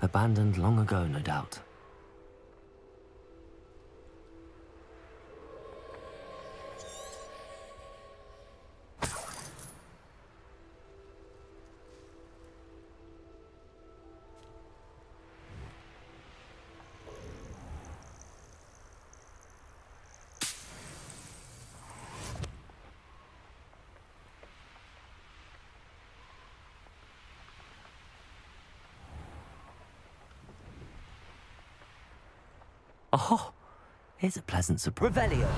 Abandoned long ago, no doubt. Oh, here's a pleasant surprise. Revelio.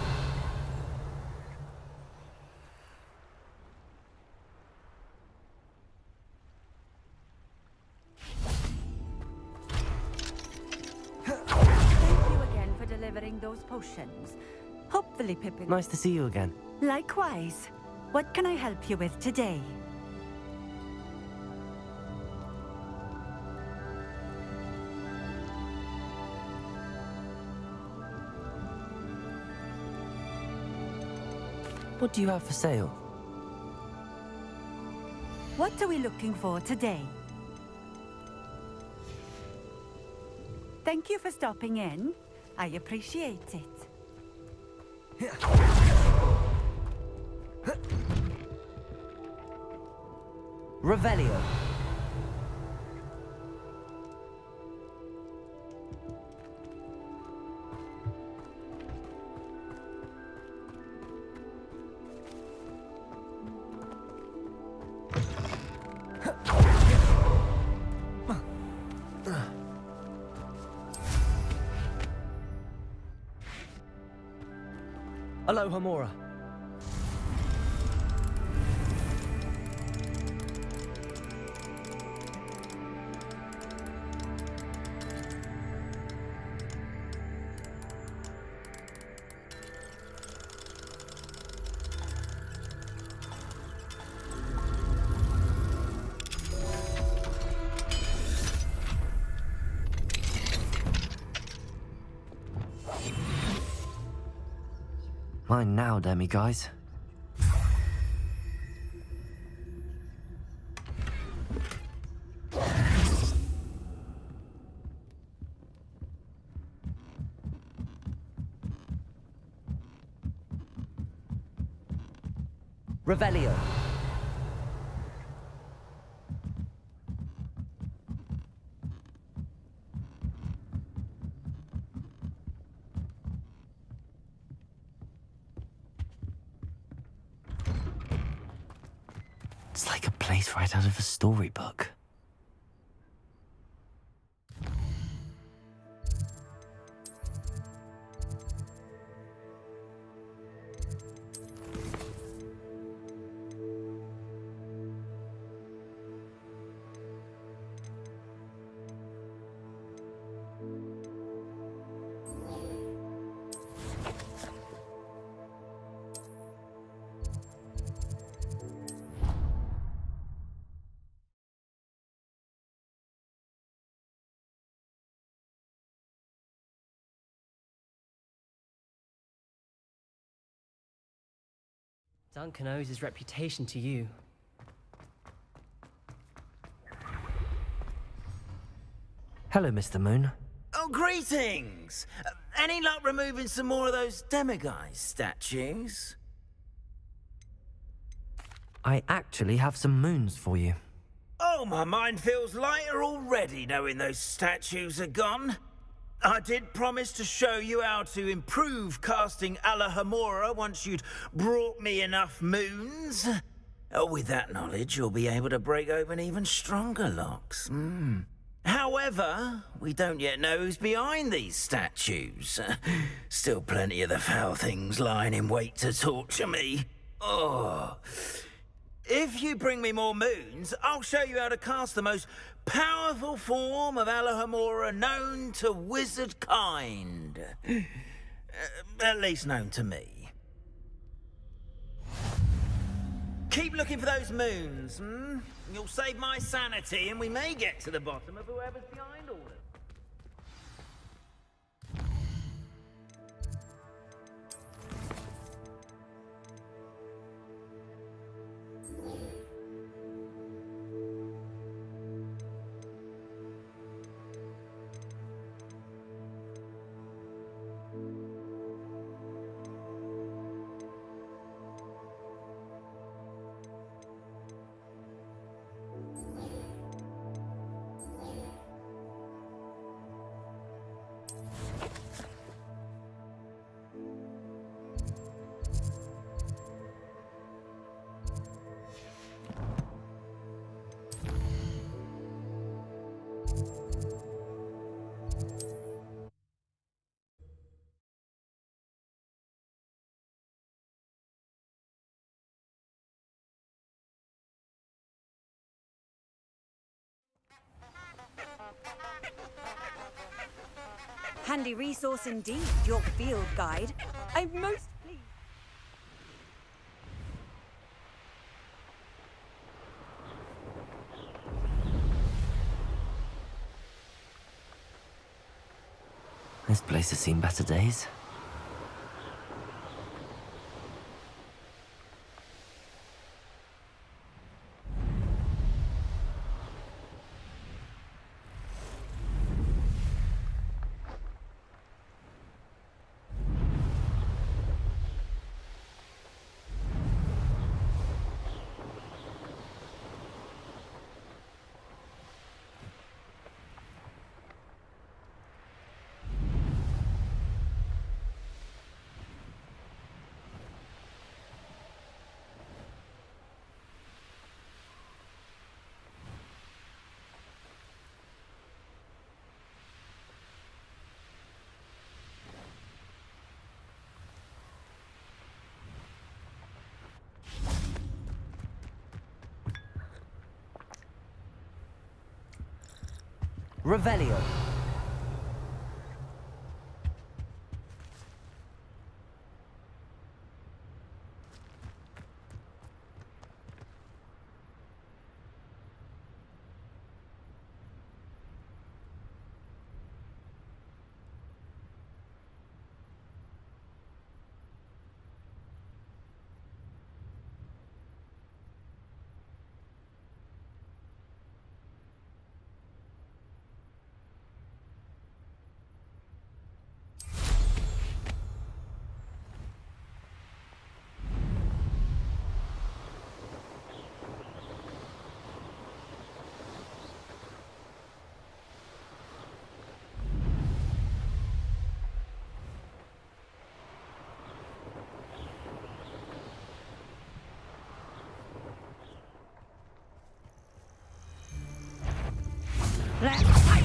Thank you again for delivering those potions. Hopefully, Pippin. Nice to see you again. Likewise. What can I help you with today? What do you have for sale? What are we looking for today? Thank you for stopping in. I appreciate it. Revelio. Aloha Mora. Mine now, demi guys. Revelio. It's like a place right out of a storybook. Duncan owes his reputation to you. Hello, Mr. Moon. Oh, greetings! Any luck removing some more of those demiguise statues? I actually have some moons for you. Oh, my mind feels lighter already knowing those statues are gone. I did promise to show you how to improve casting Alahamora once you'd brought me enough moons. With that knowledge, you'll be able to break open even stronger locks. However, we don't yet know who's behind these statues. Still plenty of the foul things lying in wait to torture me. Oh. If you bring me more moons, I'll show you how to cast the most powerful form of Alahamora known to wizard kind. At least known to me. Keep looking for those moons, You'll save my sanity, and we may get to the bottom of whoever's behind all of them. Handy resource indeed, your field guide. I'm most pleased. This place has seen better days. Revelio.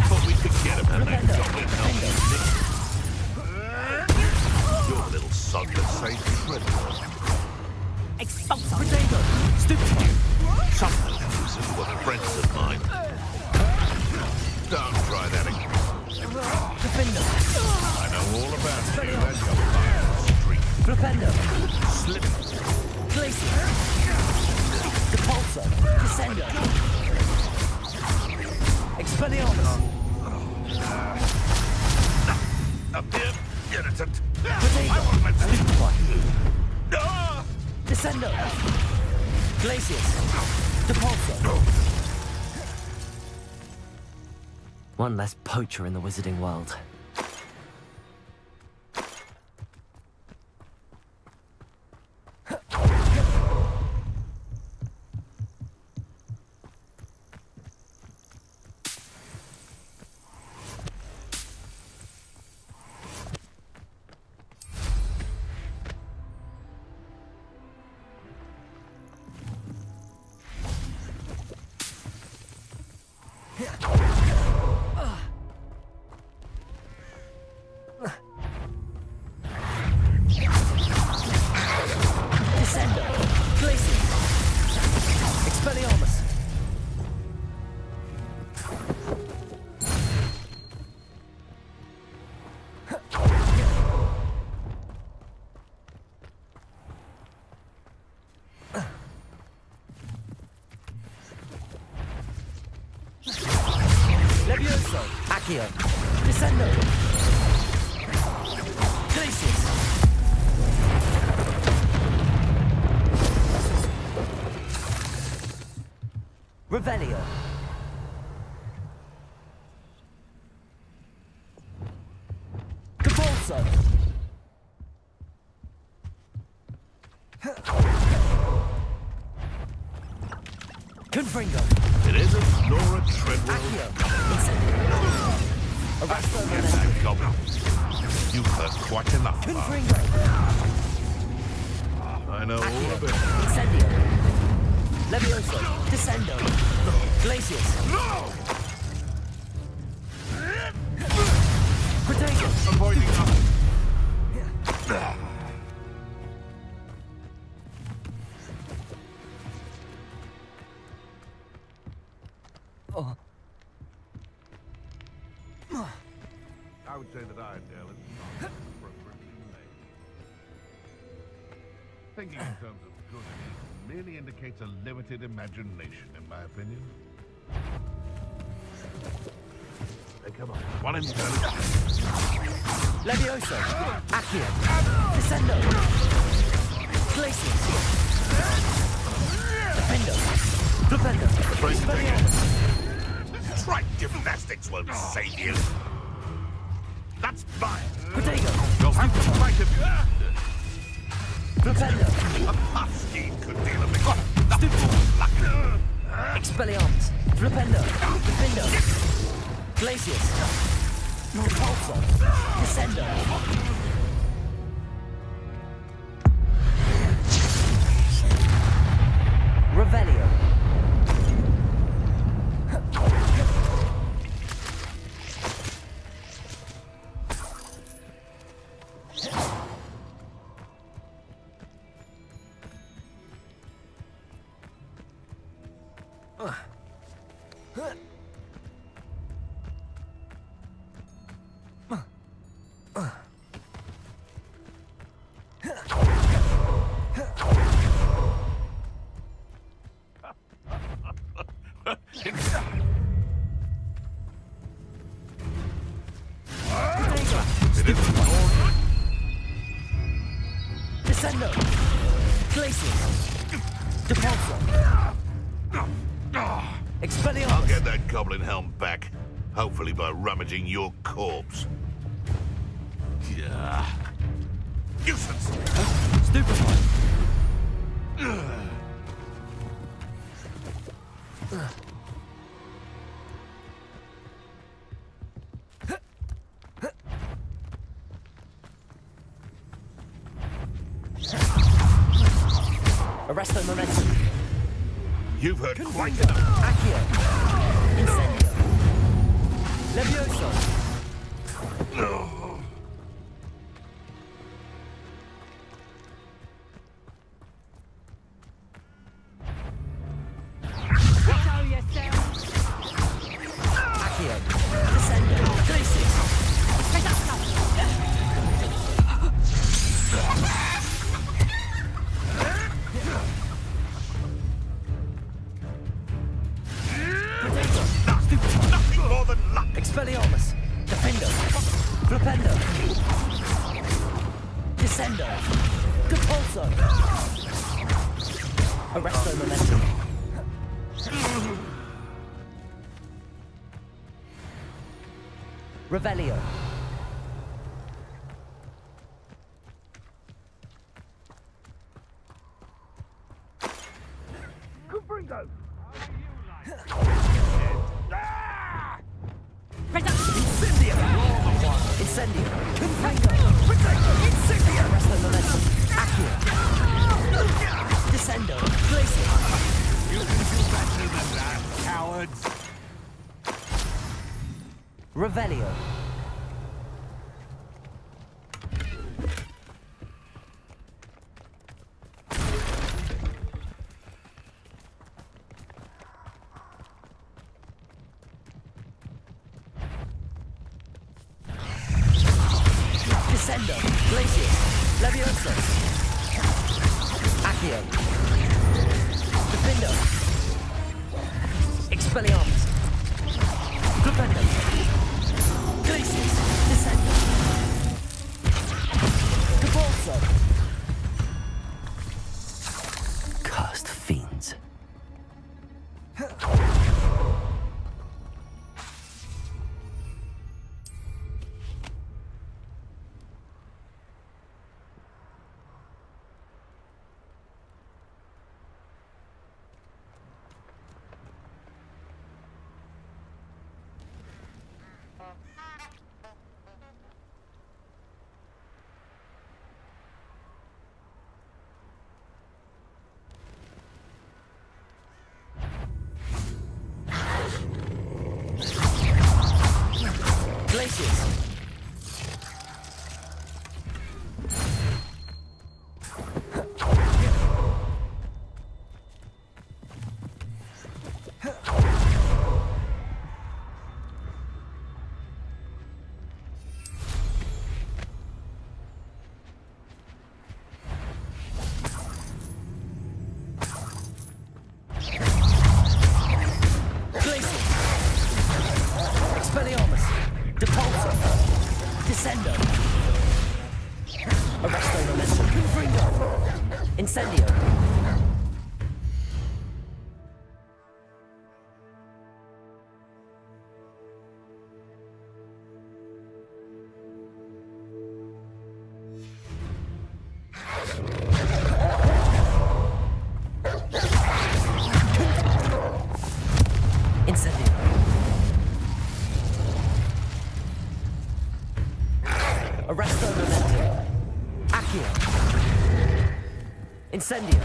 Thought we could get him, and that goblin helped Nick. Your little son that saved Treadwell. Expulsor. Potato. Stupid. Some of the losers were friends of mine. Don't try that again. Defender. I know all about you and your violent streak. Flipendo. Slip. Glacier. Depulsor. Descender. Expelliarmus. Up here, irritant. Potato. I want my Stupid one. Ah! Descendo. Glacius. Depulsor. One less poacher in the wizarding world. Descendo. Glacius. Expelliarmus. Levioso. Accio! Descendo. Glacius. Revelio. Depulso. Confringo. It isn't Laura Treadwell. Accio. Incendio. Arresto Get Memento. that goblin. You've heard quite enough. Confringo. I know all about it. Incendio. Levioso. Descendo. Glacius. No! Protego. Avoiding nothing. I would say that Iredale is not appropriately named. Thinking in terms of good and evil merely indicates a limited imagination, in my opinion. Hey, come on. One in turn. Levioso. Accio. Descendo. Glacius. Defendo. Flipendo. Expelliarmus. Trite gymnastics won't save you. That's fine. Protego. You'll have to fight it. Flipendo. A puff scheme could deal a big nothing luck. Expelliarmus. Flipendo. Defendo. Glacius. Repulso. Descendo. Revelio. Descendo. Glacius. Depulso. Expelliarmus. I'll get that goblin helm back. Hopefully by rummaging your corpse. Yeah. Nuisance! Stupefy. Arresto momentum. You've heard quite enough. Accio. Incendio. Levioso. Show yourself. Accio. Descendo. Glacius. Nothing more than luck. Expelliarmus. Defendo. Flipendo. Descendo. Depulso. Arresto momentum. Revelio. Incendio. Confringo. Incendio. Arresto momentum. Accio. Descendo. Glacius. You can do better than that, cowards. Revelio. Descendo. Glacius. Levioso. Accio. Defendo. Expelliarmus. Flipendo. Glacius. Descendo. Depulso. Cursed fiends. Descendo. Arresto momentum. Confringo. Incendio. Incendio. Arresto momentum. Accio. Incendio.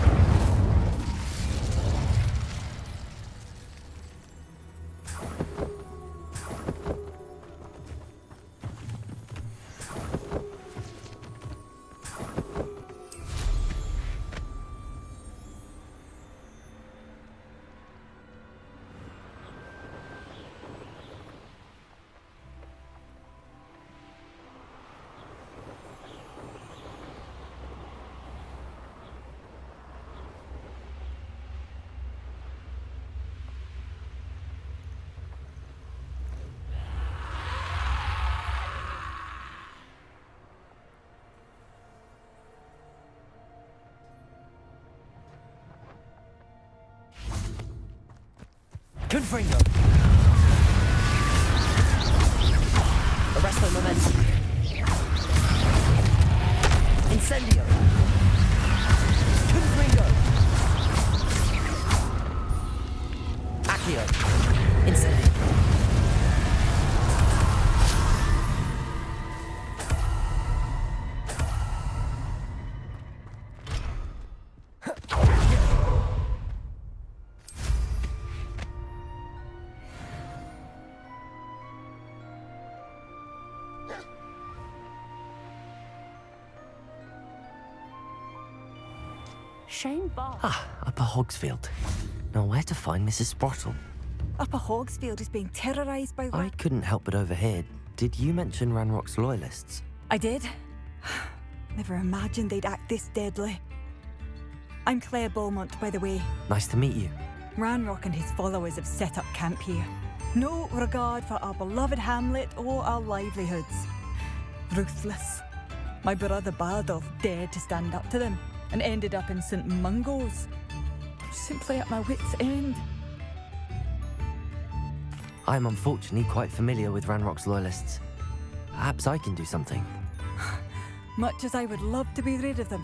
Confringo. Arresto momentum. Incendio. Confringo. Accio. Incendio. Shane Bar. Ah, Upper Hogsfield. Now where to find Mrs. Sprottle? Upper Hogsfield is being terrorised by... I couldn't help but overhear. Did you mention Ranrock's loyalists? I did. Never imagined they'd act this deadly. I'm Claire Beaumont, by the way. Nice to meet you. Ranrock and his followers have set up camp here. No regard for our beloved hamlet or our livelihoods. Ruthless. My brother Bardolph dared to stand up to them and ended up in St. Mungo's. Simply at my wit's end. I'm unfortunately quite familiar with Ranrock's loyalists. Perhaps I can do something. Much as I would love to be rid of them,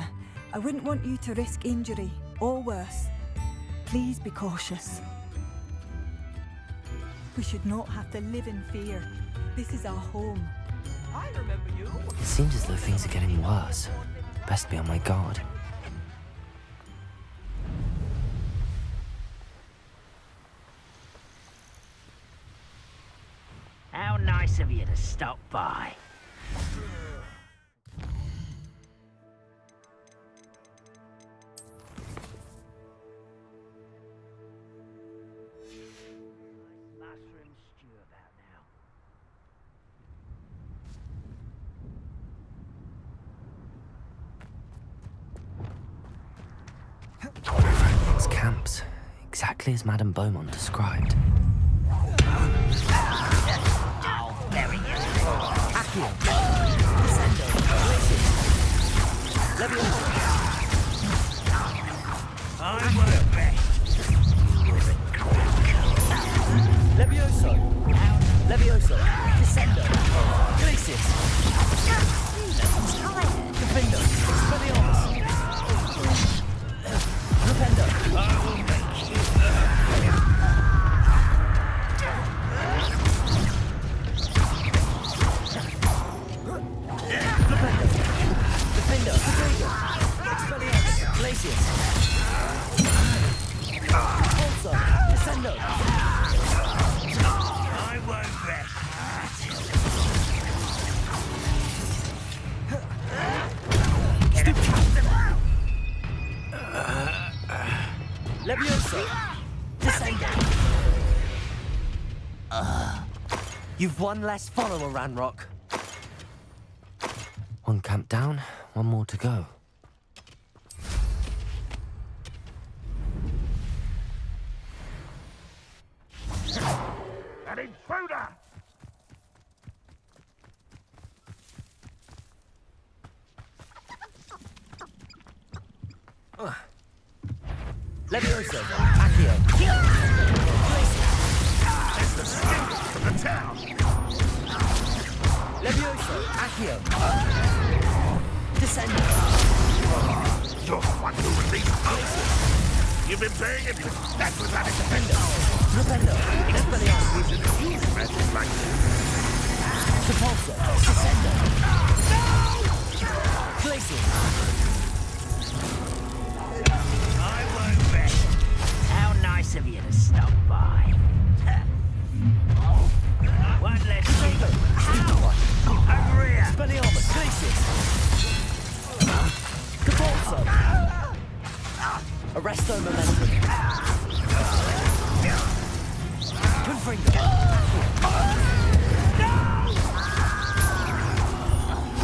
I wouldn't want you to risk injury, or worse. Please be cautious. We should not have to live in fear. This is our home. I remember you. It seems as though things are getting worse. Best be on my guard. How nice of you to stop by. Mushroom stew about now. Ranrock's camps. Exactly as Madame Beaumont described. Accio. Descendo. Glacius. Levioso. I work best. Levioso. Levioso. Descendo. Glacius. Defendo. Expelliarmus. Rependo. I will make you. Defender. Defender. Expelliarmus. Glacius. Also. Descendo. I won't rest. Levioso. Descendo. You've one less follower, Ranrock. One camp down, one more to go. An intruder! Levioso. Accio. It's the scout from the town. Levioso. Accio. Descendo. You're the one who released us. You've been paying it. That was not a defender. Rependo. Expelliarmus. Was it huge magic like this? Repulsor. Descendo. Glacier. I won't bet. How nice of you to stop by. One less thing. Over here. Expelliarmus. Glacier. Repulsor. Arresto momentum. Confringo.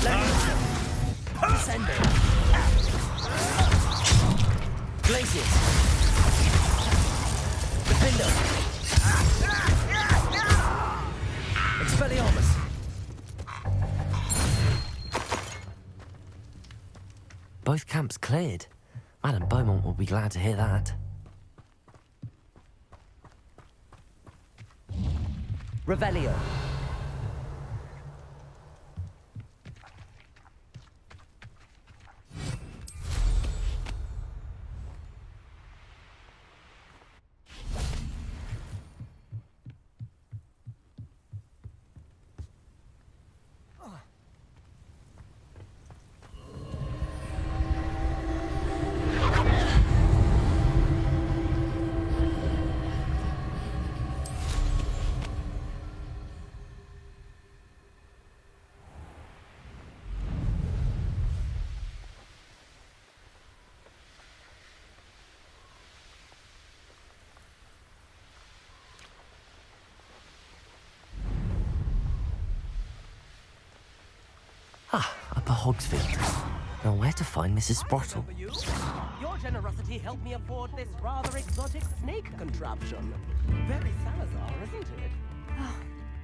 Levioso. Descendo. Glaciers. Defendo. Expelliarmus. Both camps cleared. Madame Beaumont will be glad to hear that. Revelio. Upper Hogsfield. Now where to find Mrs. Sprottle? Your generosity helped me afford this rather exotic snake contraption. Very Salazar, isn't it?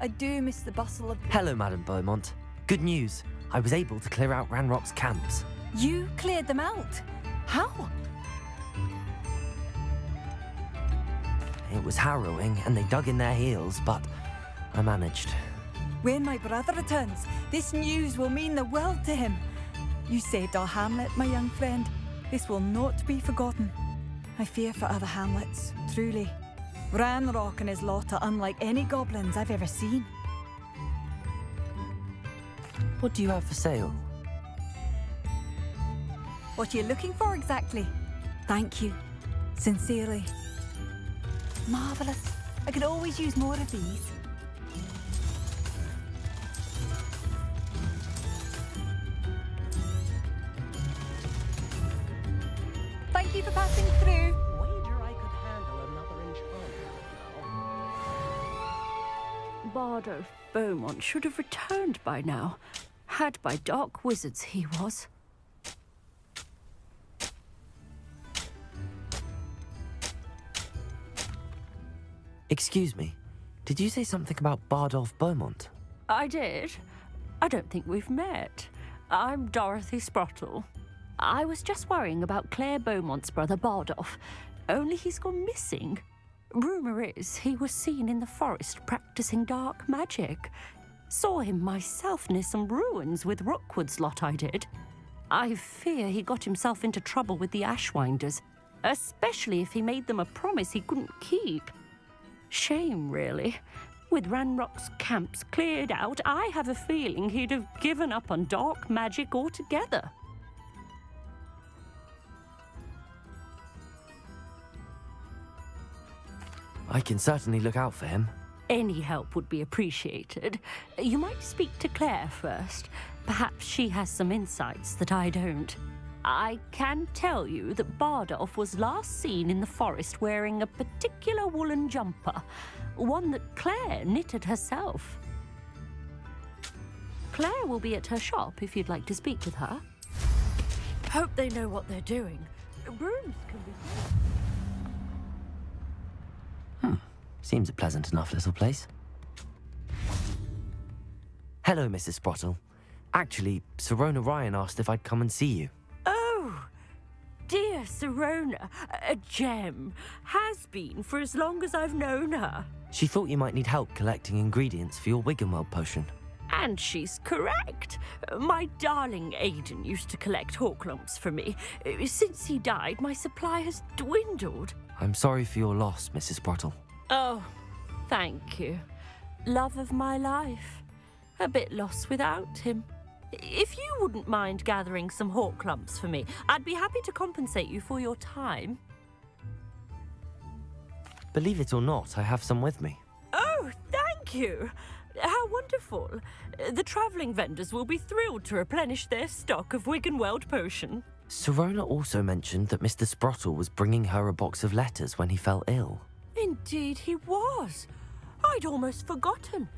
I do miss the bustle of... Hello, Madame Beaumont. Good news. I was able to clear out Ranrock's camps. You cleared them out? How? It was harrowing, and they dug in their heels, but I managed. When my brother returns, this news will mean the world to him. You saved our hamlet, my young friend. This will not be forgotten. I fear for other hamlets, truly. Ranrock and his lot are unlike any goblins I've ever seen. What do you have for sale? What are you looking for exactly? Thank you. Sincerely. Marvellous. I could always use more of these. Thank you for passing through. Wager I could handle another enchanter now. Bardo Beaumont should have returned by now. Had by dark wizards he was. Excuse me. Did you say something about Bardolph Beaumont? I did. I don't think we've met. I'm Dorothy Sprottle. I was just worrying about Claire Beaumont's brother Bardolph. Only he's gone missing. Rumour is he was seen in the forest practicing dark magic. Saw him myself near some ruins with Rookwood's lot I did. I fear he got himself into trouble with the Ashwinders, especially if he made them a promise he couldn't keep. Shame, really. With Ranrock's camps cleared out, I have a feeling he'd have given up on dark magic altogether. I can certainly look out for him. Any help would be appreciated. You might speak to Claire first. Perhaps she has some insights that I don't. I can tell you that Bardolph was last seen in the forest wearing a particular woolen jumper, one that Claire knitted herself. Claire will be at her shop if you'd like to speak with her. Hope they know what they're doing. Brooms can be... Seems a pleasant enough little place. Hello, Mrs. Sprottle. Actually, Sirona Ryan asked if I'd come and see you. Oh, dear Yes, Sirona, a gem. Has been for as long as I've known her. She thought you might need help collecting ingredients for your Wiggenweld potion. And she's correct. My darling Aidan used to collect hawk lumps for me. Since he died, my supply has dwindled. I'm sorry for your loss, Mrs. Sprottle. Oh, thank you. Love of my life. A bit lost without him. If you wouldn't mind gathering some hawk lumps for me, I'd be happy to compensate you for your time. Believe it or not, I have some with me. Oh, thank you. How wonderful. The travelling vendors will be thrilled to replenish their stock of Wiggenweld potion. Sirona also mentioned that Mr. Sprottle was bringing her a box of letters when he fell ill. Indeed he was. I'd almost forgotten.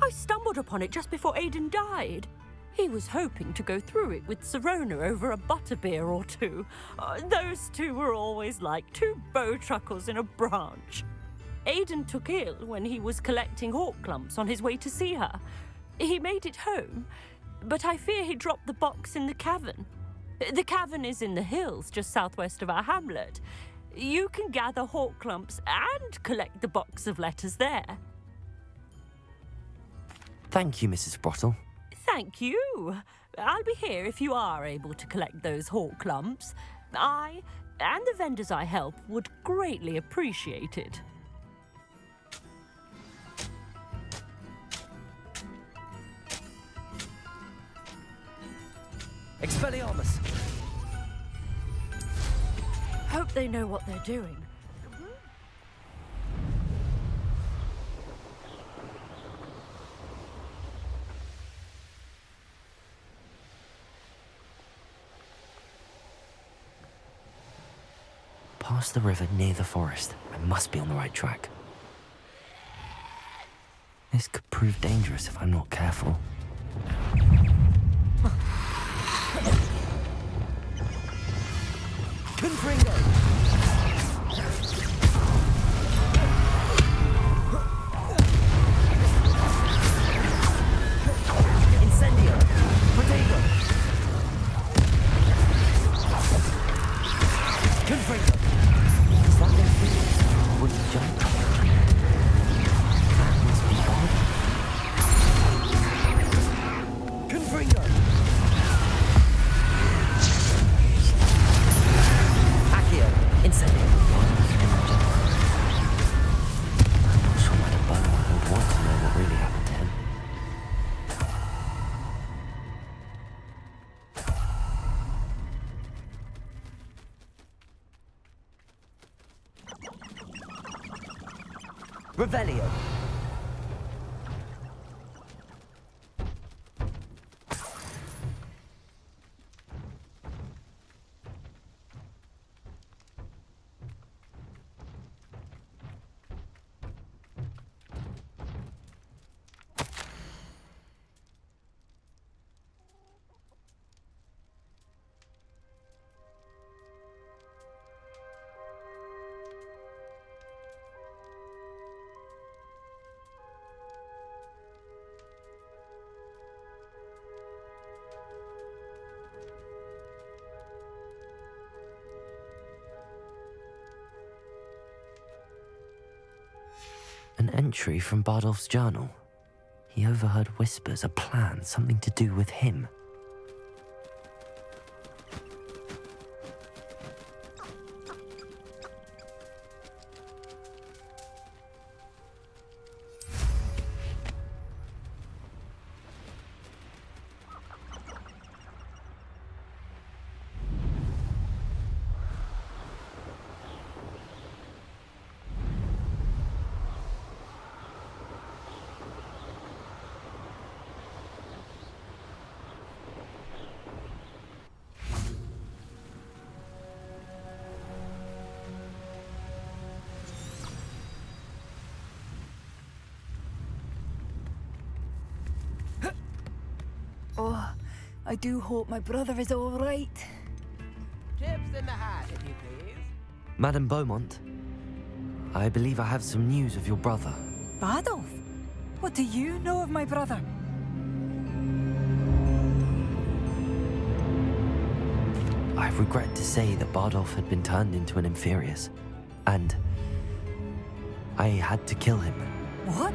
I stumbled upon it just before Aidan died. He was hoping to go through it with Sirona over a butterbeer or two. Those two were always like two bowtruckles in a branch. Aidan took ill when he was collecting hawk lumps on his way to see her. He made it home, but I fear he dropped the box in the cavern. The cavern is in the hills just southwest of our hamlet. You can gather hawk lumps and collect the box of letters there. Thank you, Mrs. Sprottle. Thank you. I'll be here if you are able to collect those hawk lumps. I and the vendors I help would greatly appreciate it. Expelliarmus! Hope they know what they're doing. Past the river near the forest. I must be on the right track. This could prove dangerous if I'm not careful. Confringo! Incendio! Protego! Confringo! Is that their feet? Would you jump? That must be odd. Confringo! Accio! Incendio! I'm not sure why the Bowman would want to know what really happened to him. Revelio! An entry from Bardolph's journal. He overheard whispers, a plan, something to do with him. Oh, I do hope my brother is all right. Tips in the hat, if you please. Madame Beaumont, I believe I have some news of your brother. Bardolph? What do you know of my brother? I I regret to say that Bardolph had been turned into an Inferius, and I had to kill him. What?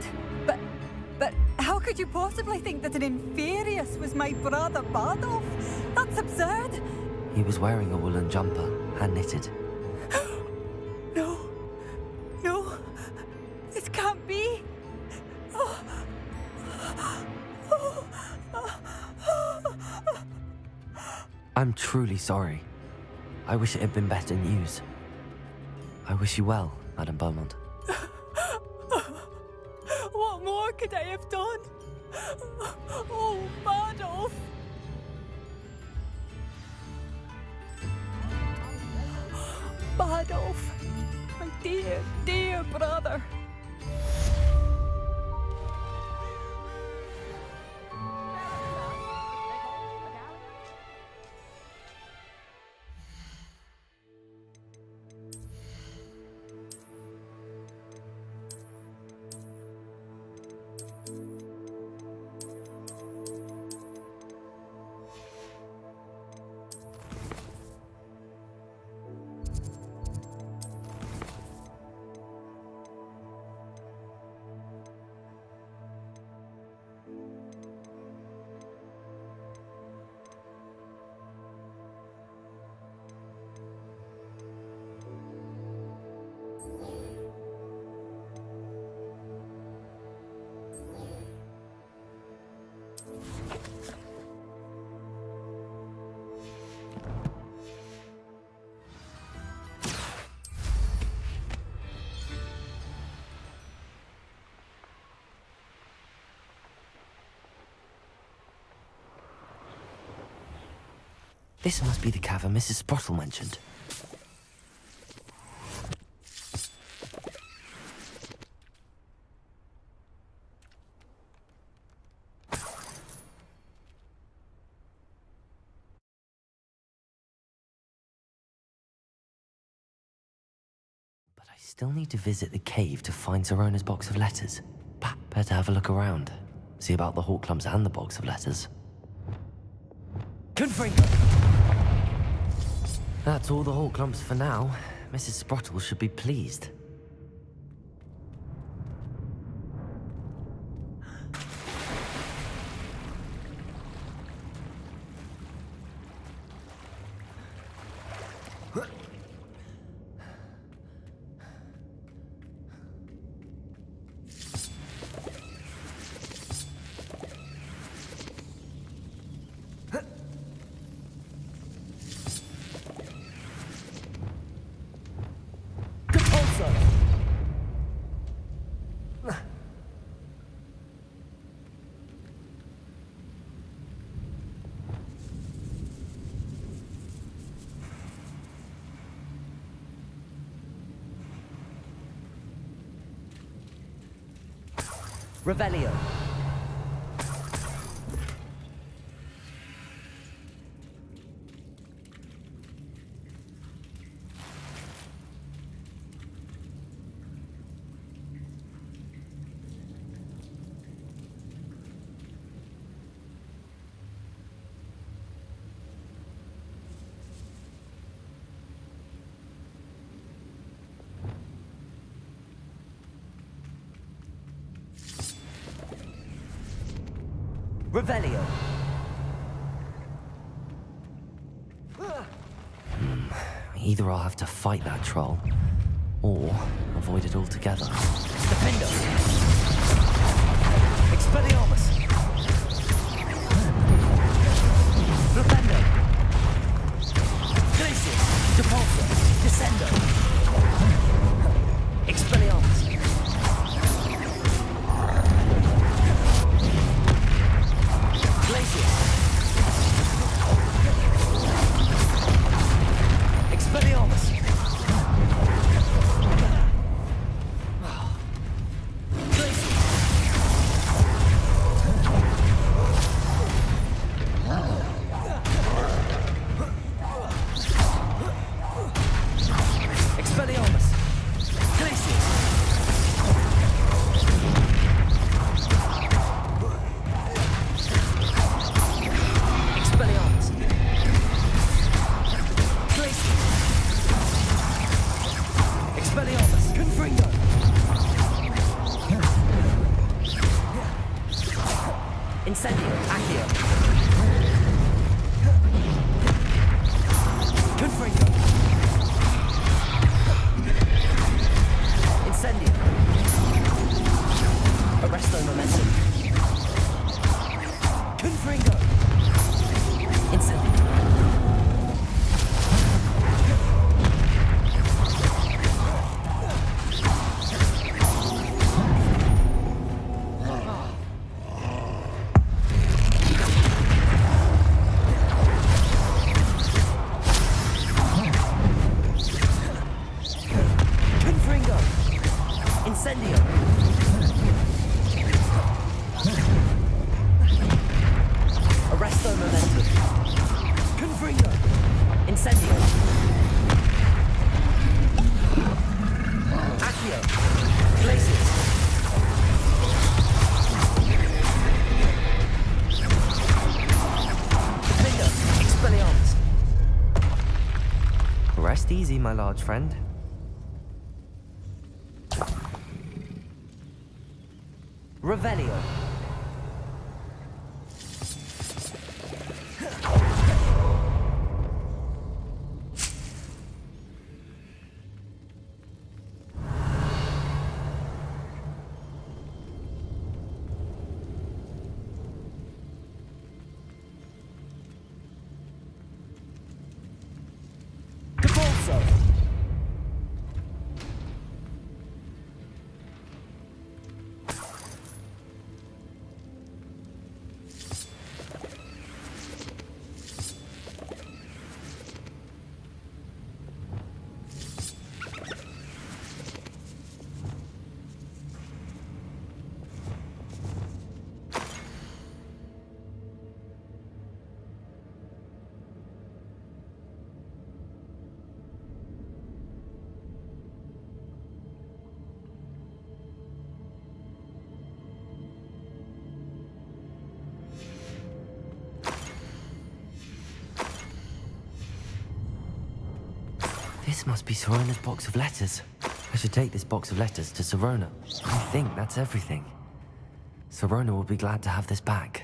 But how could you possibly think that an Inferius was my brother Bardolph? That's absurd. He was wearing a woolen jumper, hand-knitted. No. This can't be. I'm truly sorry. I wish it had been better news. I wish you well, Madame Beaumont. What more could I have done? Oh, Bardolph! Bardolph, my dear, dear brother. This must be the cavern Mrs. Sprottle mentioned. But I still need to visit the cave to find Zerona's box of letters. Better have a look around. See about the Hawk Clumps and the box of letters. Confringo! That's all the Hawk Clumps for now. Mrs. Sprottle should be pleased. Revelio. Revelio. Either I'll have to fight that troll, or avoid it altogether. Defendo. Expelliarmus. Defendo. Glacius. Depulso. Descendo. Expelliarmus. Glacius. Expelliarmus. Expelliarmus. Incendio. Arresto momentum. Confringo. Incendio. Accio. Glacius. Confringo. Expelliarmus. Rest easy, my large friend. Revelio. Capolso. This must be Sirona's box of letters. I should take this box of letters to Sirona. I think that's everything. Sirona will be glad to have this back.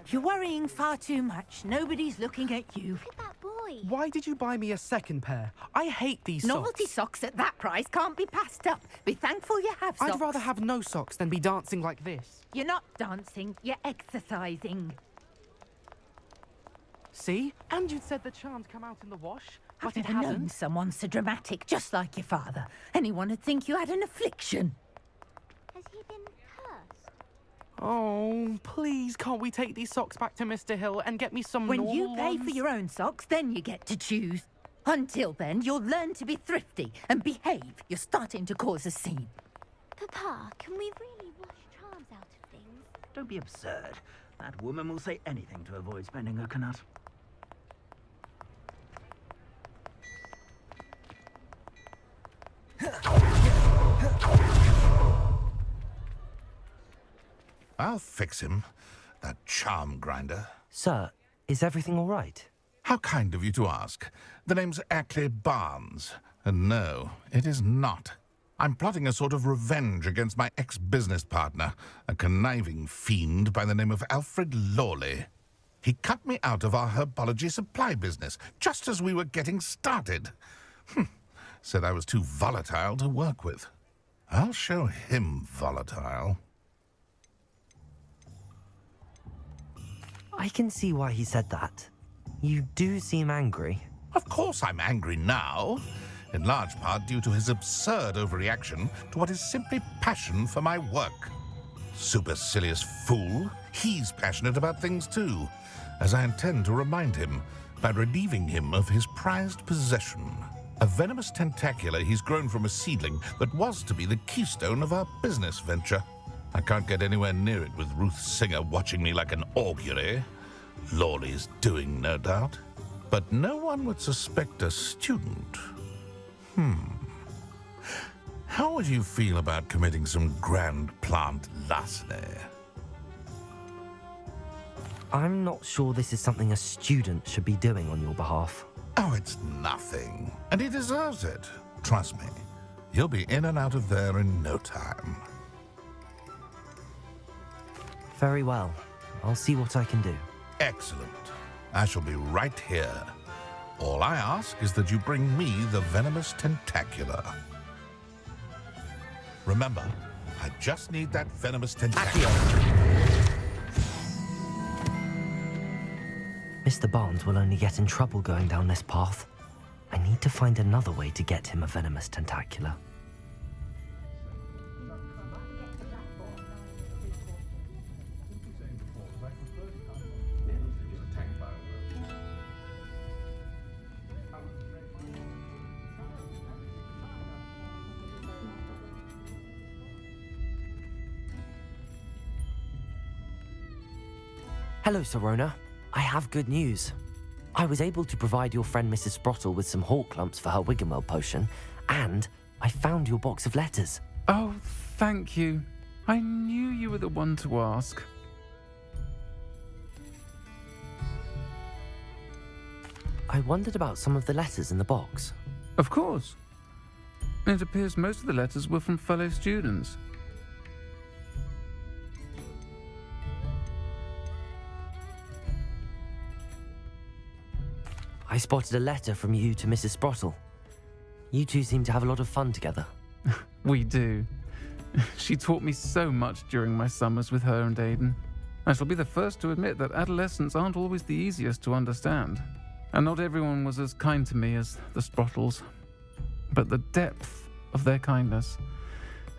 You're worrying far too much. Nobody's looking at you. Look at that boy. Why did you buy me a second pair? I hate these Novelty socks. socks at that price can't be passed up. Be thankful you have socks. I'd rather have no socks than be dancing like this. You're not dancing, you're exercising. See? And you said the charms come out in the wash, but I've it never known hasn't. someone so dramatic, just like your father. Anyone would think you had an affliction. Has he been cursed? Oh, please, can't we take these socks back to Mr. Hill and get me some When normal you pay for ones? your own socks, then you get to choose. Until then, you'll learn to be thrifty and behave. You're starting to cause a scene. Papa, can we really wash charms out of things? Don't be absurd. That woman will say anything to avoid spending her canut. I'll fix him, that charm grinder. Sir, is everything all right? How kind of you to ask. The name's Arry Barnes. And no, it is not. I'm plotting a sort of revenge against my ex-business partner, a conniving fiend by the name of Alfred Lawley. He cut me out of our herbology supply business just as we were getting started. Said I was too volatile to work with. I'll show him volatile. I can see why he said that. You do seem angry. Of course I'm angry now, in large part due to his absurd overreaction to what is simply passion for my work. supercilious fool. He's passionate about things too, as I intend to remind him by relieving him of his prized possession. A venomous tentacula he's grown from a seedling that was to be the keystone of our business venture. I can't get anywhere near it with Ruth Singer watching me like an augury. Lawley's doing, no doubt. But no one would suspect a student. How would you feel about committing some grand plant larceny? I'm not sure this is something a student should be doing on your behalf. Oh, it's nothing. And he deserves it. Trust me. He'll be in and out of there in no time. Very well. I'll see what I can do. Excellent. I shall be right here. All I ask is that you bring me the venomous tentacula. Remember, I just need that venomous tentacula. Mr. Barnes will only get in trouble going down this path. I need to find another way to get him a venomous tentacula. Hello, Sirona. I have good news. I was able to provide your friend Mrs. Sprottle with some hawk lumps for her Wiggenweld potion, and I found your box of letters. Oh, thank you. I knew you were the one to ask. I wondered about some of the letters in the box. Of course. It appears most of the letters were from fellow students. I spotted a letter from you to Mrs. Sprottle. You two seem to have a lot of fun together. We do. She taught me so much during my summers with her and Aidan. I shall be the first to admit that adolescents aren't always the easiest to understand. And not everyone was as kind to me as the Sprottles. But the depth of their kindness,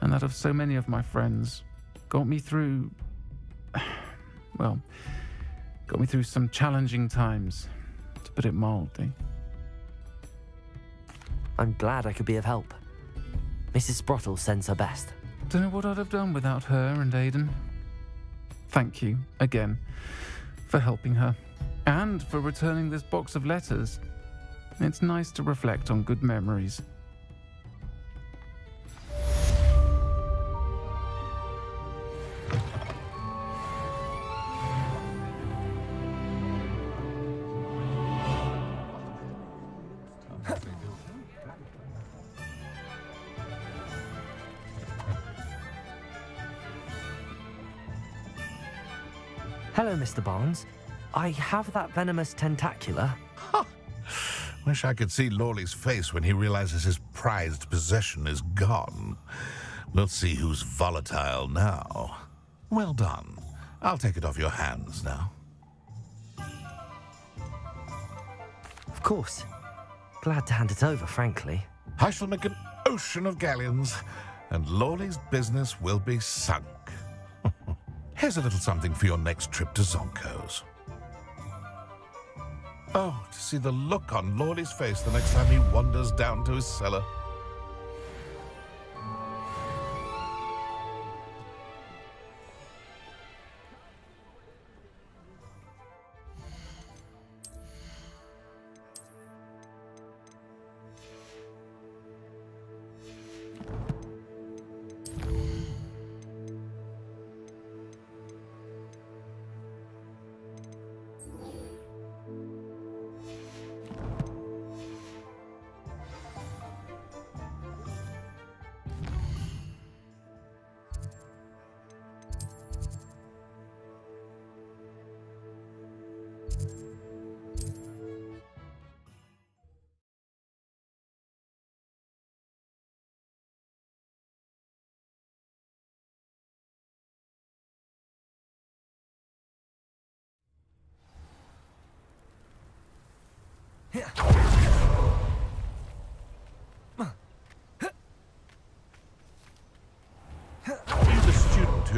and that of so many of my friends, got me through... well, got me through some challenging times, to put it mildly. I'm glad I could be of help. Mrs. Sprottle sends her best. Don't know what I'd have done without her and Aidan. Thank you, again, for helping her, and for returning this box of letters. It's nice to reflect on good memories. Hello, Mr. Barnes. I have that venomous tentacula. Wish I could see Lawley's face when he realizes his prized possession is gone. We'll see who's volatile now. Well done. I'll take it off your hands now. Of course. Glad to hand it over, frankly. I shall make an ocean of galleons, and Lawley's business will be sunk. Here's a little something for your next trip to Zonko's. Oh, to see the look on Lawley's face the next time he wanders down to his cellar.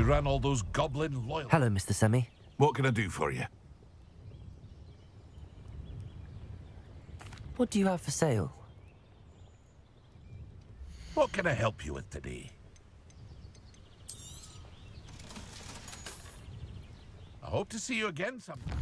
ran all those goblin loyal... Hello, Mr. Semi. What can I do for you? What do you have for sale? What can I help you with today? I hope to see you again sometime.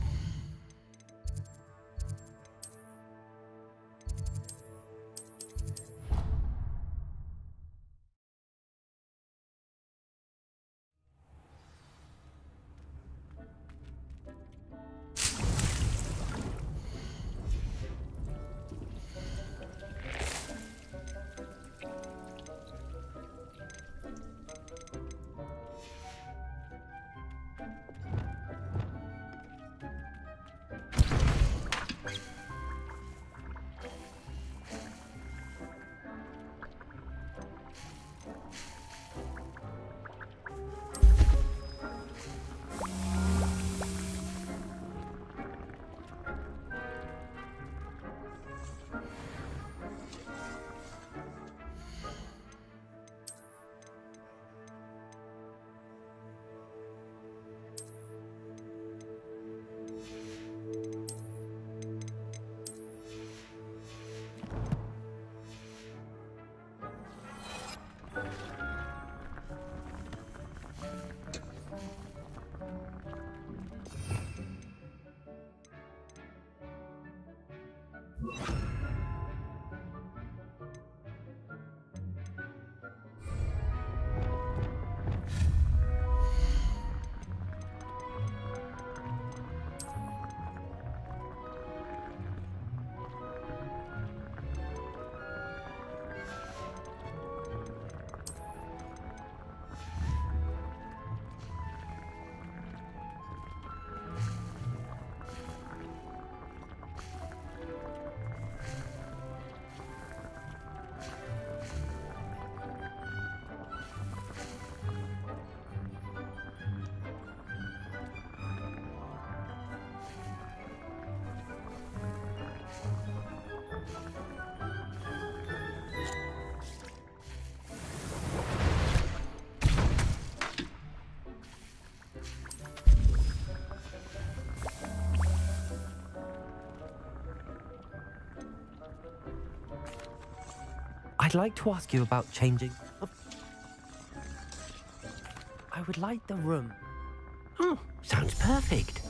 I'd like to ask you about changing... I would like the room. Sounds perfect.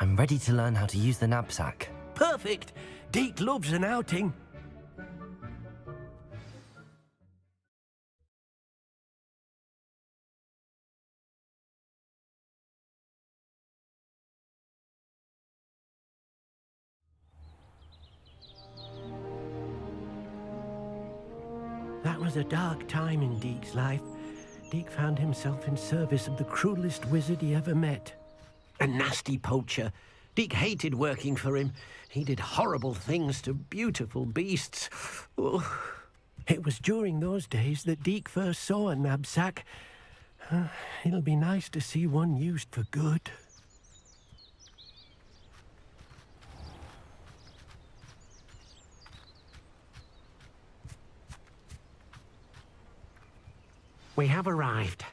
I'm ready to learn how to use the knapsack. Perfect. Deke loves an outing. That was a dark time in Deke's life. Deke found himself in service of the cruelest wizard he ever met. A nasty poacher. Deke hated working for him. He did horrible things to beautiful beasts. Oh. It was during those days that Deke first saw a knapsack. It'll be nice to see one used for good. We have arrived.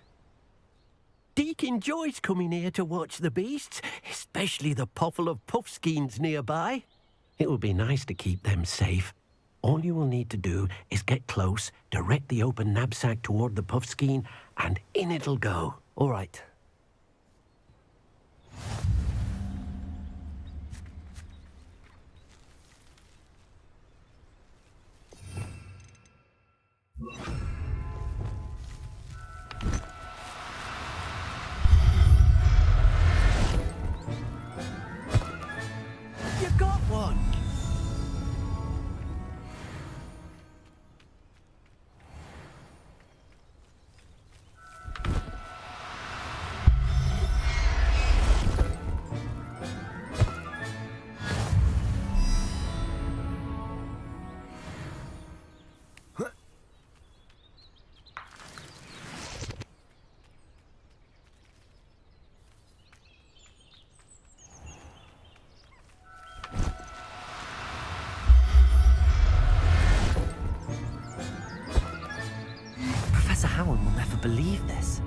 Deke enjoys coming here to watch the beasts, especially the potful of puffskeins nearby. It will be nice to keep them safe. All you will need to do is get close, direct the open knapsack toward the puffskein, and in it'll go. All right. You got one! believe this.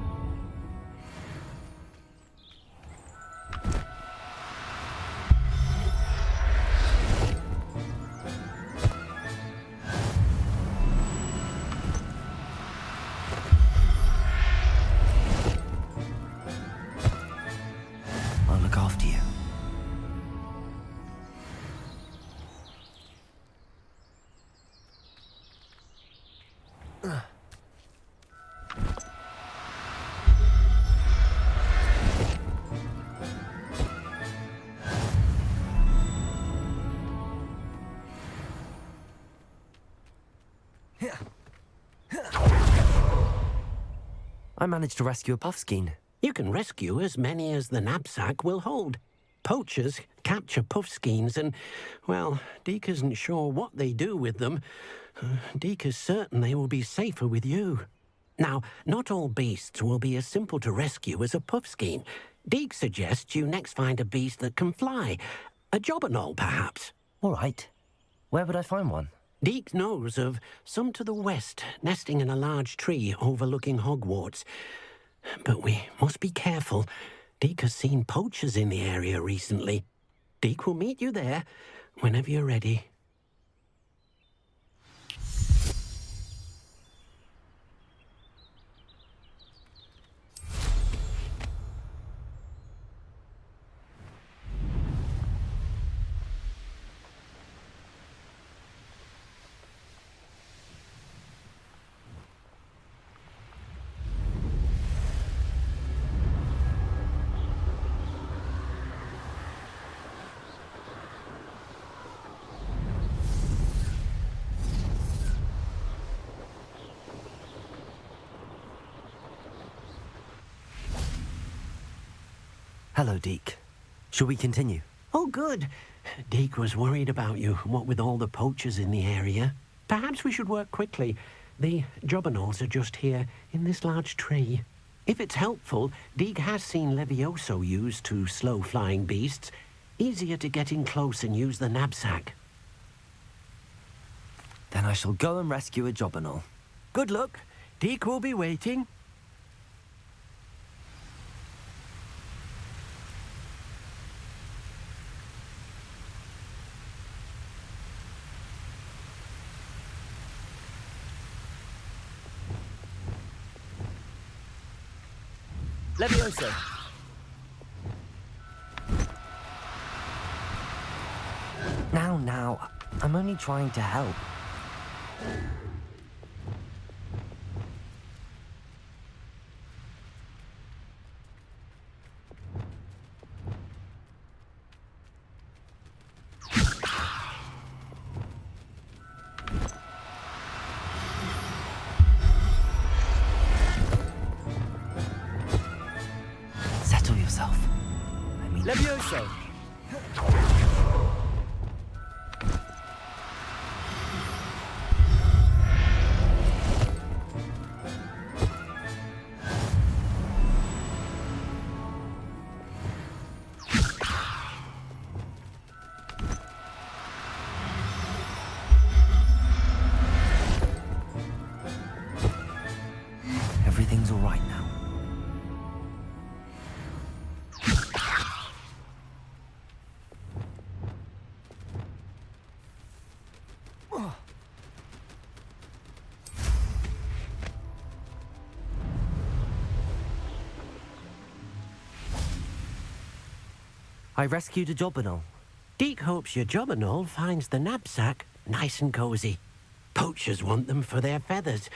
I'll look after you. I managed to rescue a puffskein. You can rescue as many as the knapsack will hold. Poachers capture puffskeins and, well, Deke isn't sure what they do with them. Deke is certain they will be safer with you. Now, not all beasts will be as simple to rescue as a puffskein. Deke suggests you next find a beast that can fly. A jobberknoll, perhaps. All right. Where would I find one? Deke knows of some to the west, nesting in a large tree overlooking Hogwarts. But we must be careful. Deke has seen poachers in the area recently. Deke will meet you there whenever you're ready. Hello, Deke. Shall we continue? Oh, good. Deke was worried about you, what with all the poachers in the area. Perhaps we should work quickly. The jobberknolls are just here, in this large tree. If it's helpful, Deke has seen Levioso used to slow flying beasts. Easier to get in close and use the knapsack. Then I shall go and rescue a jobberknoll. Good luck. Deke will be waiting. Levioso. Now, I'm only trying to help. Settle yourself. I mean... Levioso. Everything's all right now. I rescued a jobberknoll. Deke hopes your jobberknoll finds the knapsack nice and cozy. Poachers want them for their feathers,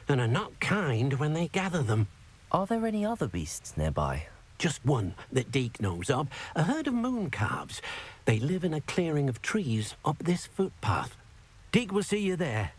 and are not kind when they gather them. Are there any other beasts nearby? Just one that Deke knows of, a herd of moon calves. They live in a clearing of trees up this footpath. Deke will see you there.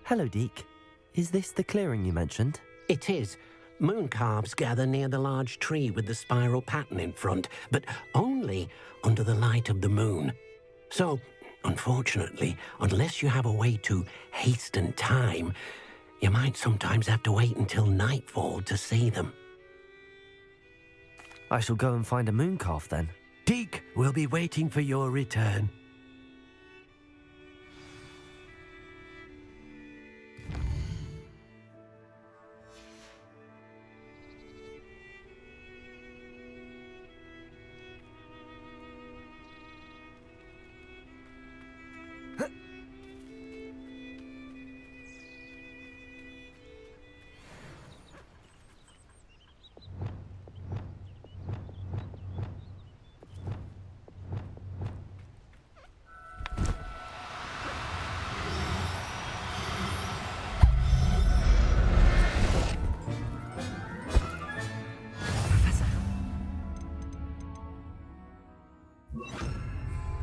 Hello, Deke. Is this the clearing you mentioned? It is. Moon calves gather near the large tree with the spiral pattern in front, but only under the light of the moon. So, Unfortunately, unless you have a way to hasten time, you might sometimes have to wait until nightfall to see them. I shall go and find a moon calf then. Deke will be waiting for your return.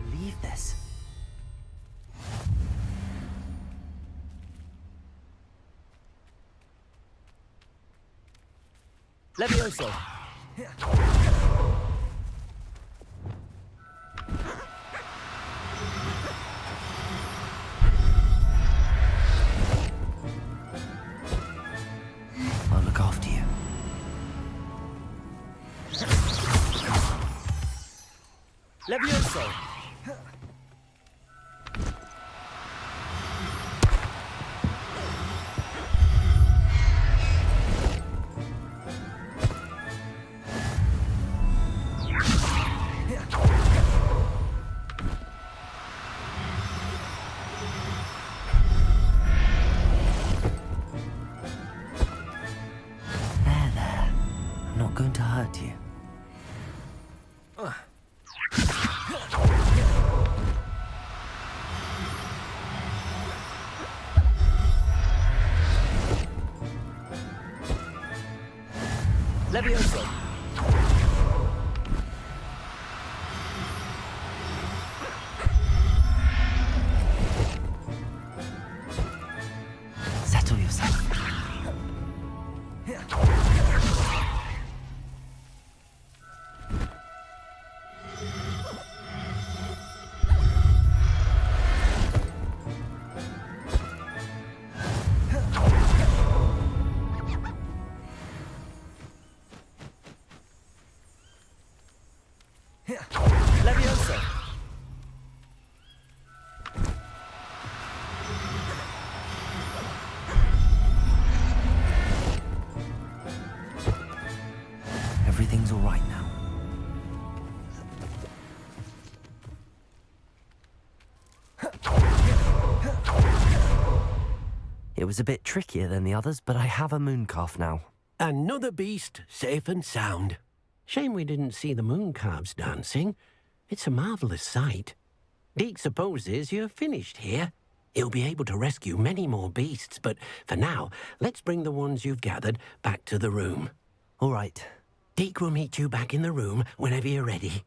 Believe this. Levioso. I'll look after you. Levioso. There. I'm not going to hurt you. Levioso. Settle yourself. Levioso. Everything's all right now. It was a bit trickier than the others, but I have a moon calf now. Another beast, safe and sound. Shame we didn't see the moon calves dancing. It's a marvelous sight. Deke supposes you're finished here. He'll be able to rescue many more beasts, but for now, let's bring the ones you've gathered back to the room. All right. Deke will meet you back in the room whenever you're ready.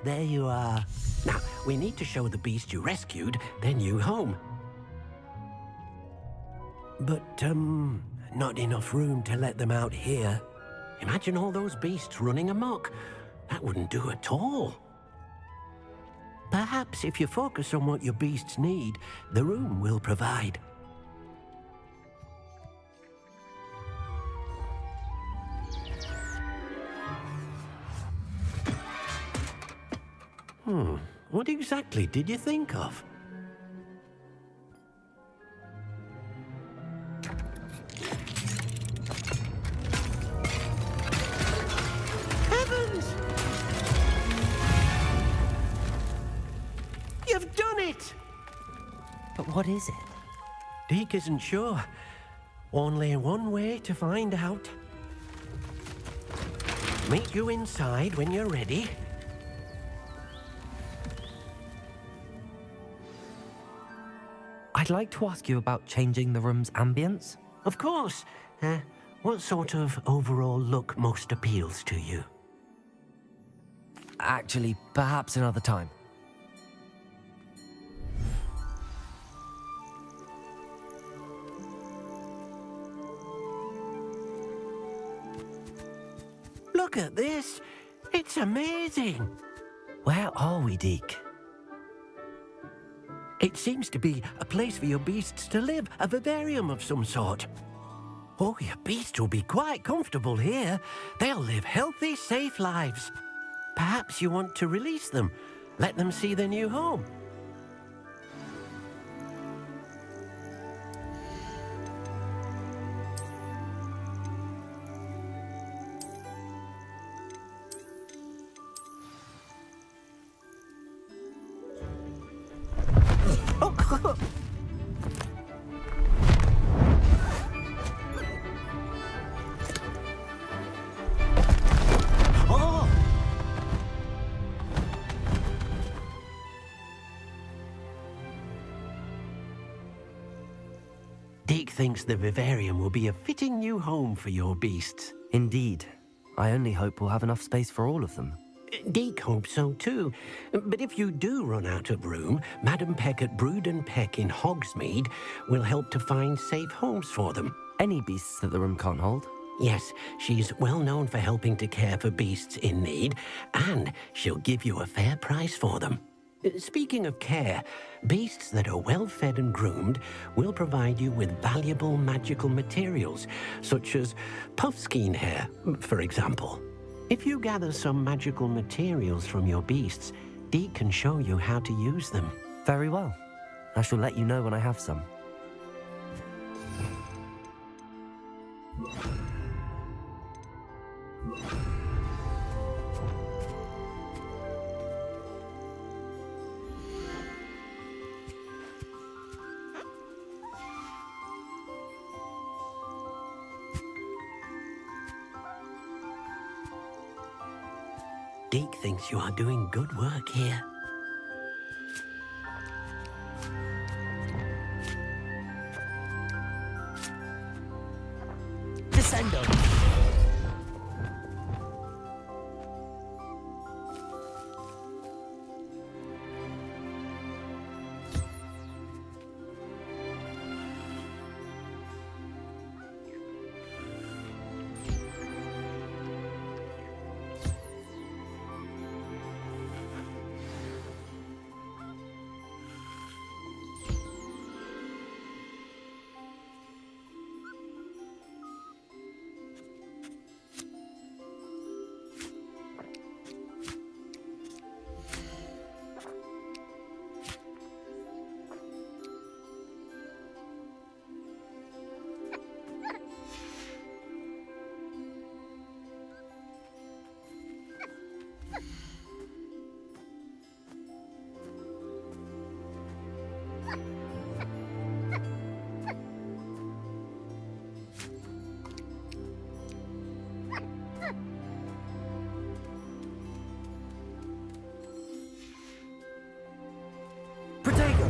There you are. Now, we need to show the beast you rescued their new home. But, not enough room to let them out here. Imagine all those beasts running amok. That wouldn't do at all. Perhaps if you focus on what your beasts need, the room will provide. What exactly did you think of? Heavens! You've done it! But what is it? Deke isn't sure. Only one way to find out. Meet you inside when you're ready. I'd like to ask you about changing the room's ambience. Of course. What sort of overall look most appeals to you? Actually, perhaps another time. Look at this. It's amazing. Where are we, Deke? It seems to be a place for your beasts to live, a vivarium of some sort. Oh, your beasts will be quite comfortable here. They'll live healthy, safe lives. Perhaps you want to release them, let them see their new home. Deke thinks the vivarium will be a fitting new home for your beasts. Indeed. I only hope we'll have enough space for all of them. Deke hopes so too. But if you do run out of room, Madam Peck at Brood and Peck in Hogsmeade will help to find safe homes for them. Any beasts that the room can't hold? Yes, she's well known for helping to care for beasts in need, and she'll give you a fair price for them. Speaking of care, beasts that are well fed and groomed will provide you with valuable magical materials, such as puffskein hair, for example. If you gather some magical materials from your beasts, Deke can show you how to use them. Very well. I shall let you know when I have some. Deke thinks you are doing good work here. Descendo. Protego.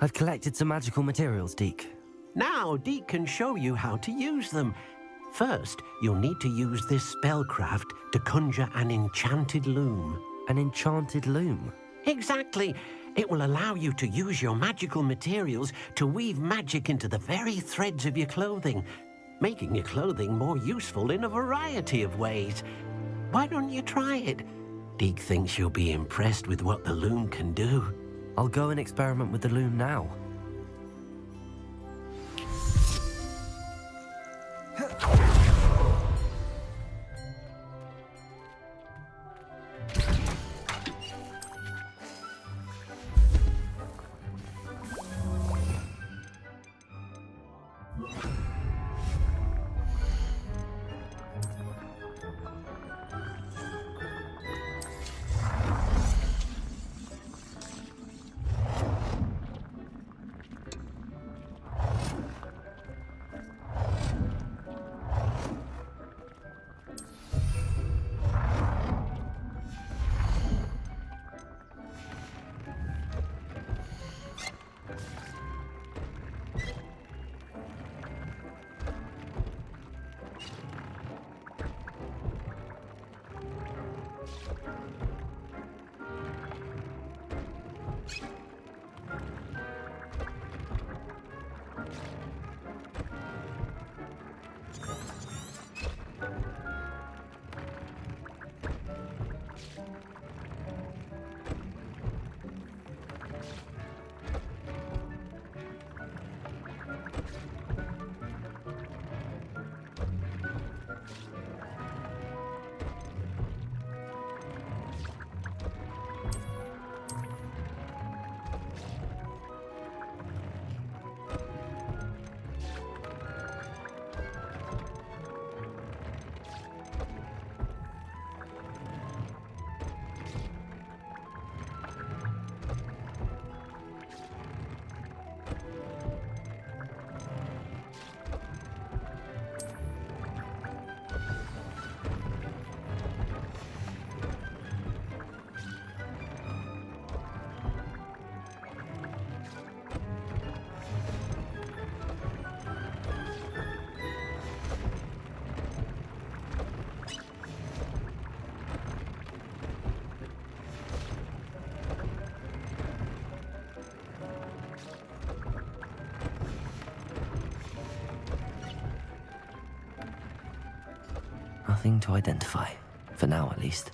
I've collected some magical materials, Deke. Now, Deke can show you how to use them. First, you'll need to use this spellcraft to conjure an enchanted loom. An enchanted loom? Exactly. It will allow you to use your magical materials to weave magic into the very threads of your clothing, making your clothing more useful in a variety of ways. Why don't you try it? Deke thinks you'll be impressed with what the loom can do. I'll go and experiment with the loom now. Nothing to identify, for now at least.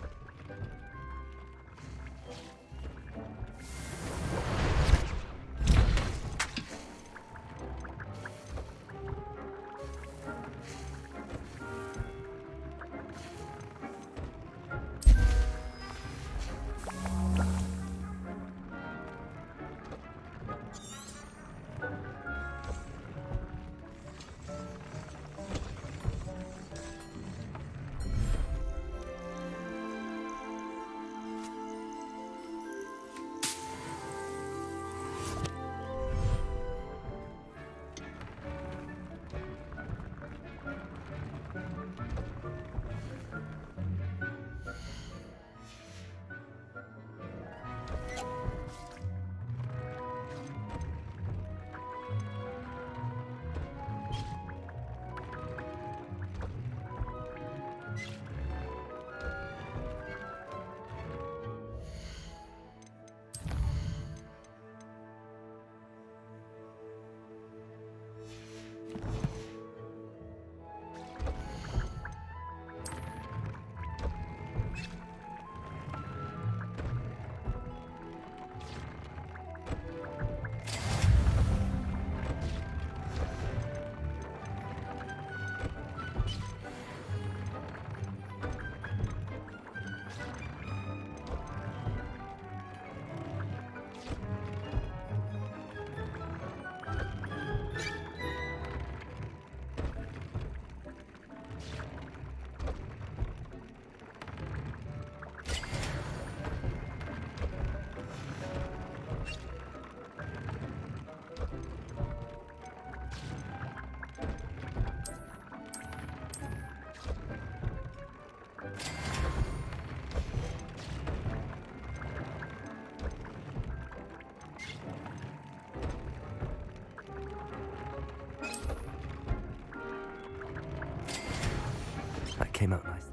came out nicely.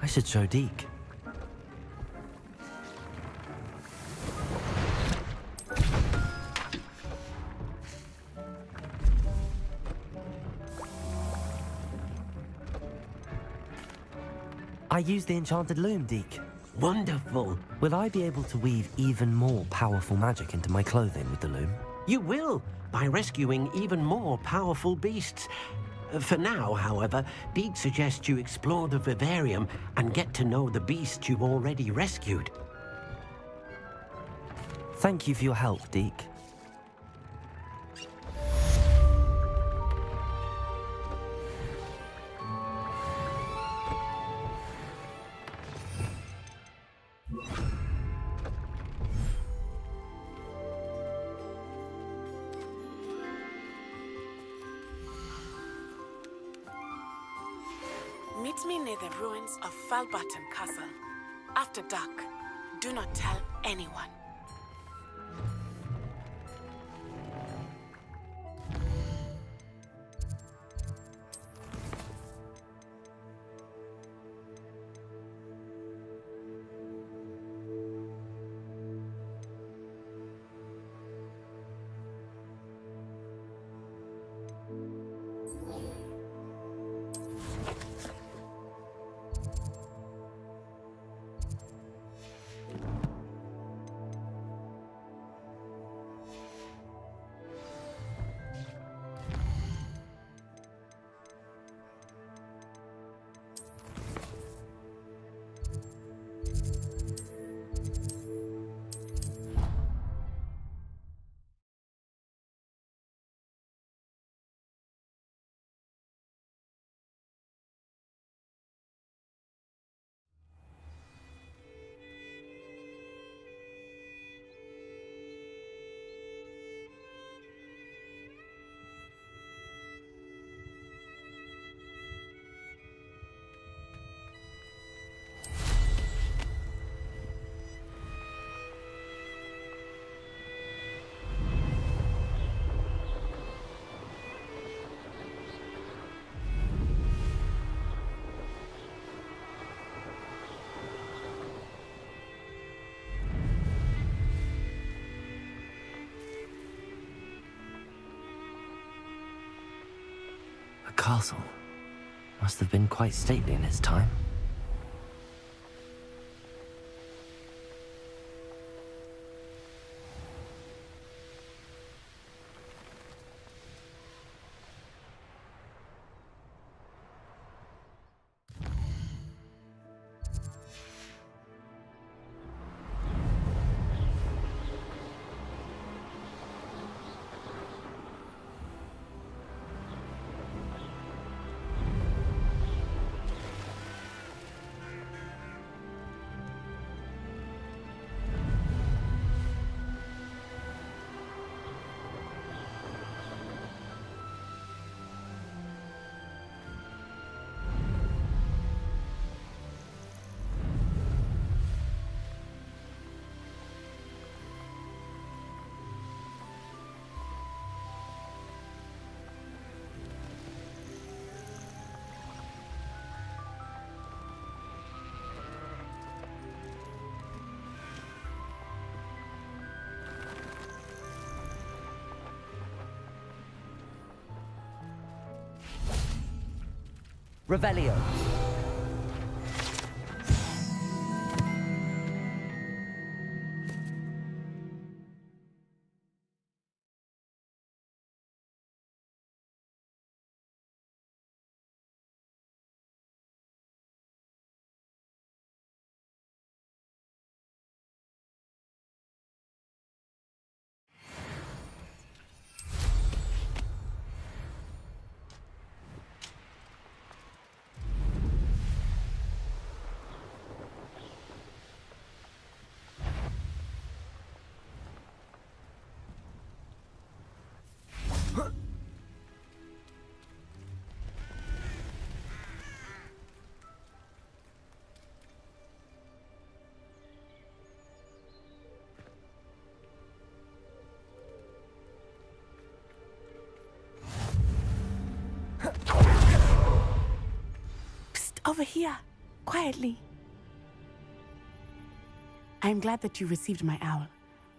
I should show Deke. I used the enchanted loom, Deke. Wonderful. Will I be able to weave even more powerful magic into my clothing with the loom? You will, by rescuing even more powerful beasts. For now, however, Deke suggests you explore the vivarium and get to know the beasts you've already rescued. Thank you for your help, Deke. Meet me near the ruins of Falbaton Castle. After dark, do not tell anyone. A castle. Must have been quite stately in its time. Revelio. here, quietly. I am glad that you received my owl.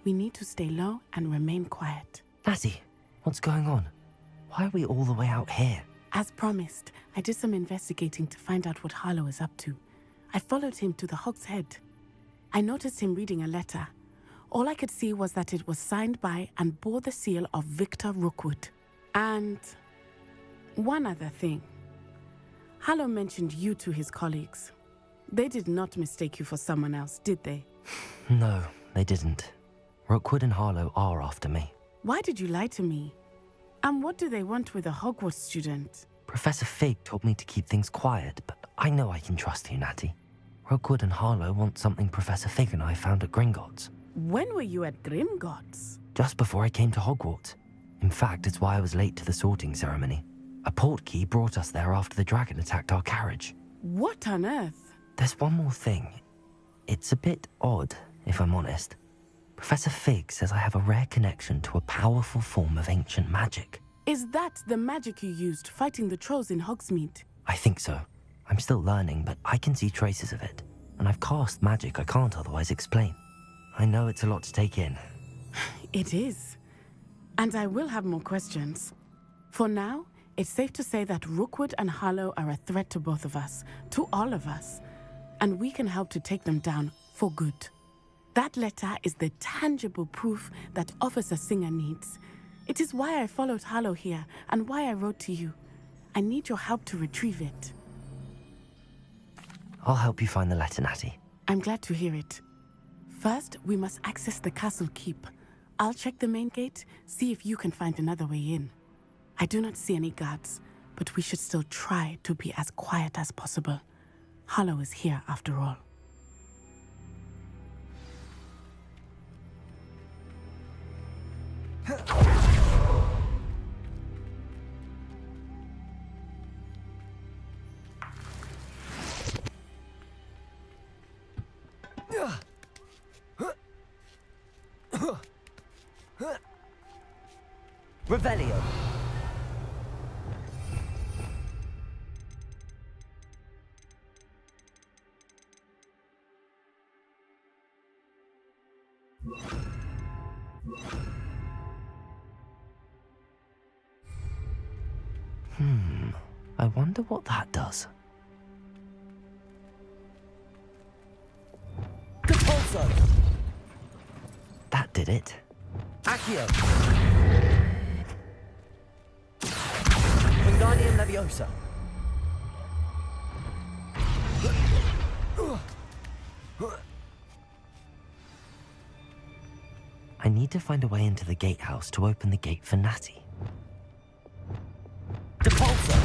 We need to stay low and remain quiet. Natty, what's going on? Why are we all the way out here? As promised, I did some investigating to find out what Harlow is up to. I followed him to the Hog's Head. I noticed him reading a letter. All I could see was that it was signed by and bore the seal of Victor Rookwood. And one other thing. Harlow mentioned you to his colleagues. They did not mistake you for someone else, did they? No, they didn't. Rookwood and Harlow are after me. Why did you lie to me? And what do they want with a Hogwarts student? Professor Fig told me to keep things quiet, but I know I can trust you, Natty. Rookwood and Harlow want something Professor Fig and I found at Gringotts. When were you at Gringotts? Just before I came to Hogwarts. In fact, it's why I was late to the sorting ceremony. A portkey brought us there after the dragon attacked our carriage. What on earth? There's one more thing. It's a bit odd, if I'm honest. Professor Fig says I have a rare connection to a powerful form of ancient magic. Is that the magic you used fighting the trolls in Hogsmeade? I think so. I'm still learning, but I can see traces of it. And I've cast magic I can't otherwise explain. I know it's a lot to take in. It is. And I will have more questions. For now, it's safe to say that Rookwood and Harlow are a threat to both of us, to all of us. And we can help to take them down for good. That letter is the tangible proof that Officer Singer needs. It is why I followed Harlow here and why I wrote to you. I need your help to retrieve it. I'll help you find the letter, Natty. I'm glad to hear it. First, we must access the castle keep. I'll check the main gate, see if you can find another way in. I do not see any guards, but we should still try to be as quiet as possible. Harlow is here after all. Revelio. I wonder what that does. Compulso. That did it. Accio. Wingardium Leviosa. I need to find a way into the gatehouse to open the gate for Natty. Depulso.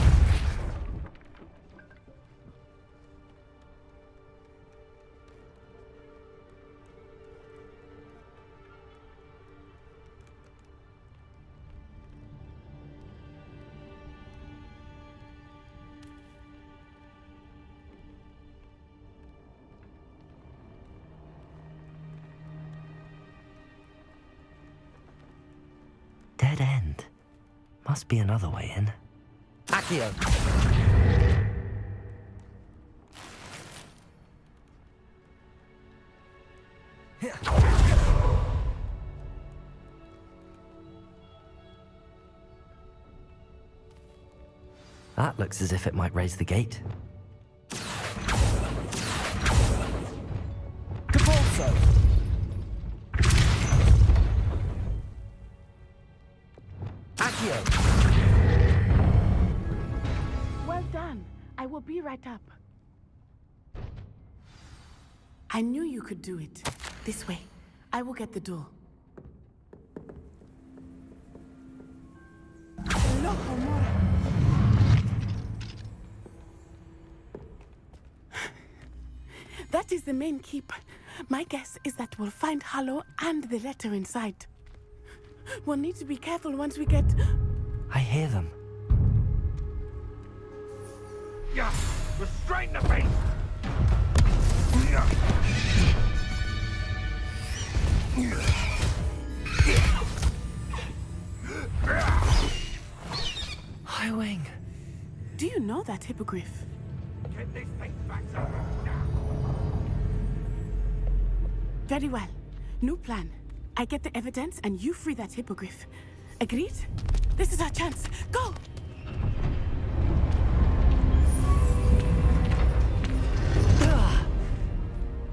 Dead end. Must be another way in. Accio. That looks as if it might raise the gate. Compulso. Accio. Well done. I will be right up. I knew you could do it. This way. I will get the door. That is the main keep. My guess is that we'll find Harlow and the letter inside. We'll need to be careful once we get... I hear them. Yeah, restrain the beast! Highwing. Do you know that hippogriff? Get this thing back up now. Very well. New plan. I get the evidence and you free that hippogriff. Agreed? This is our chance. Go!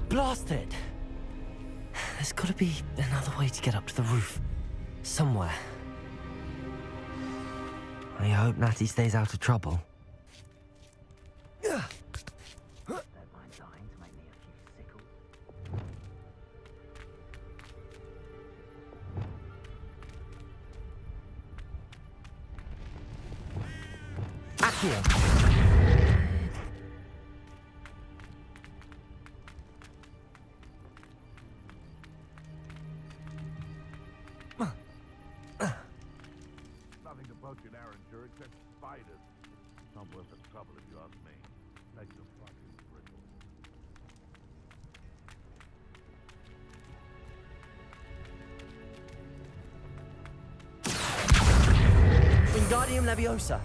Blasted! There's gotta be another way to get up to the roof. Somewhere. I hope Natty stays out of trouble. Accio. Nothing to poach in Arranger except spiders. Not worth the trouble if you ask me. Take the fucking brittle. Wingardium Leviosa.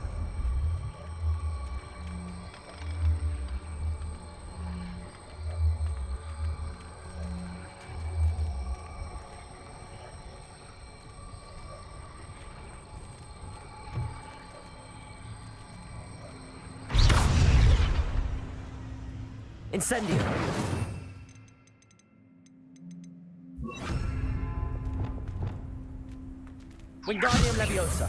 Incendio. Wingardium Leviosa.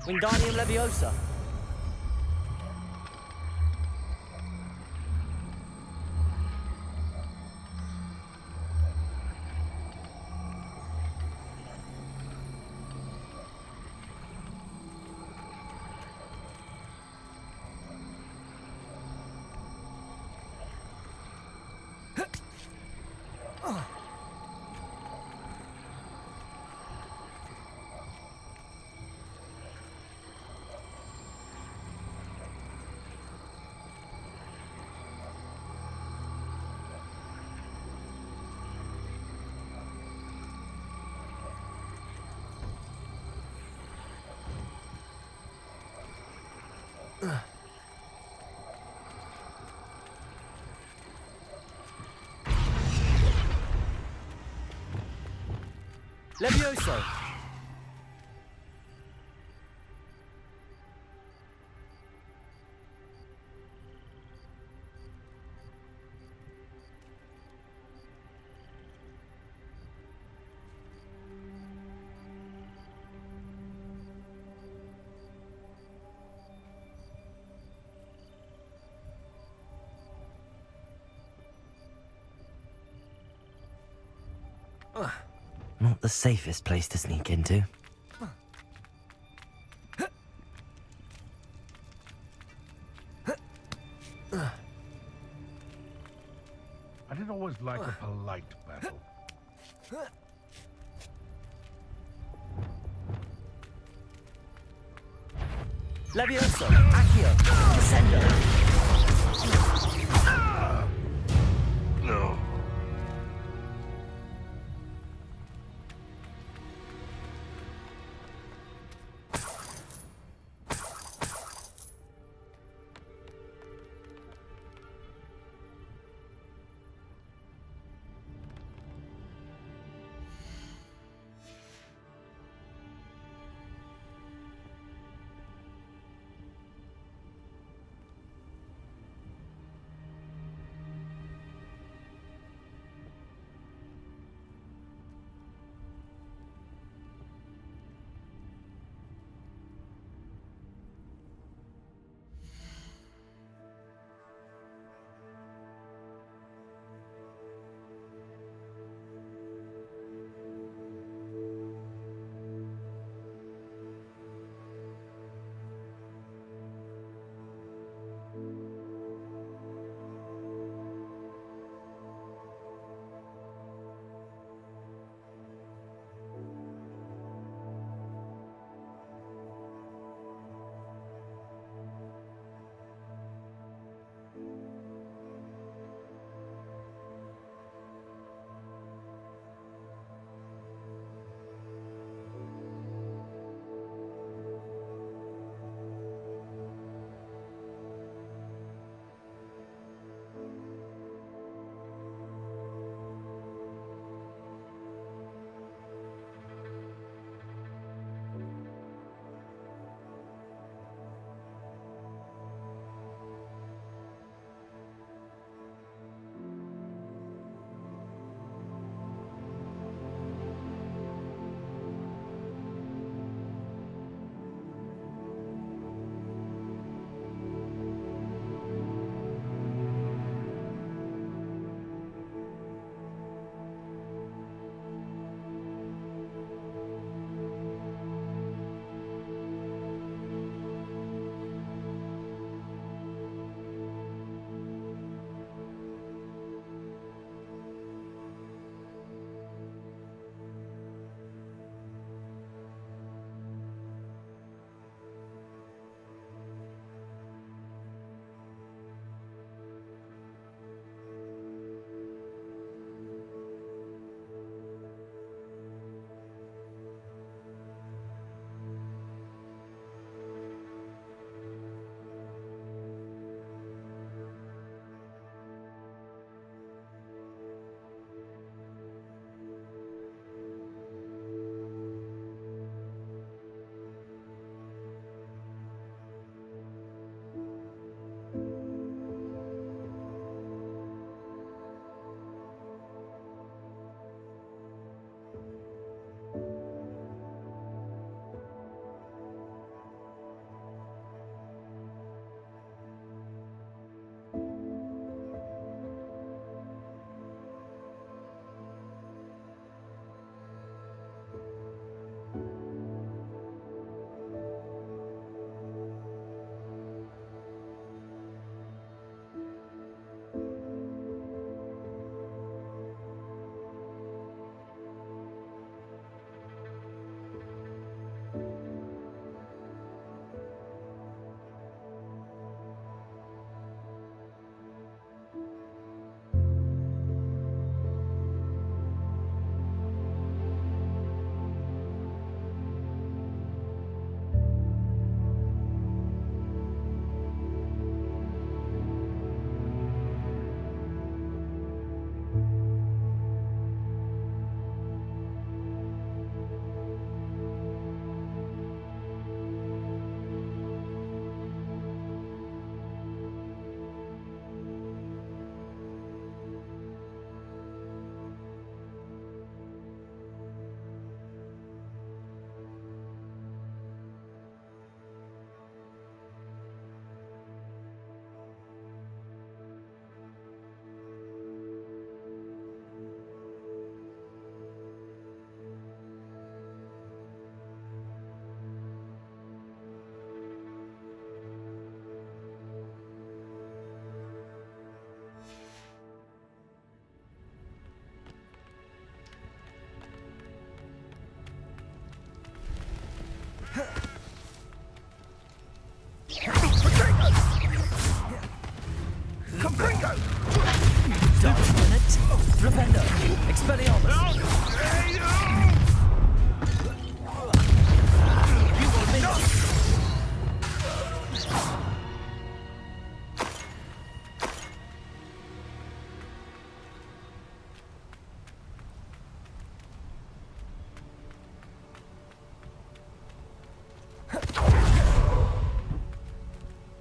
Wingardium Leviosa. Levioso. Not the safest place to sneak into. I did always like a polite battle. Levioso. Accio. Descendo. No.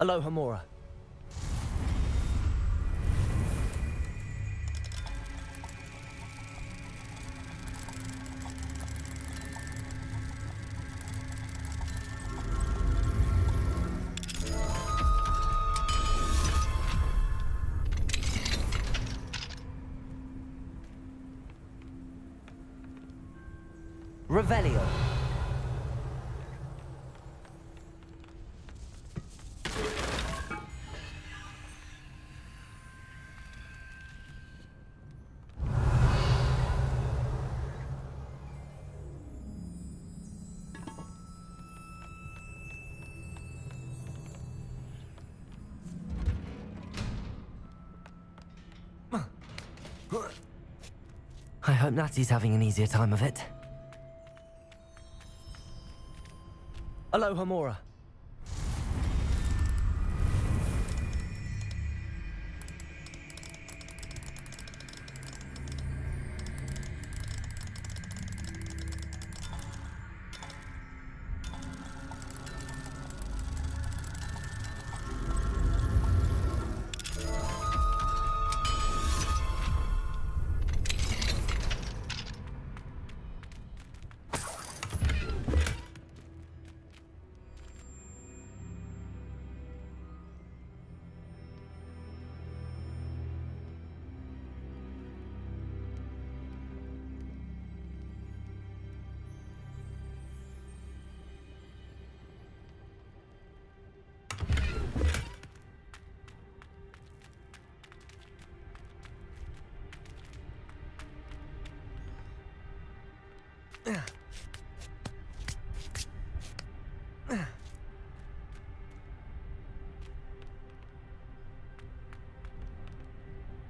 Alohomora. Revelio. I hope Natty's having an easier time of it. Alohomora.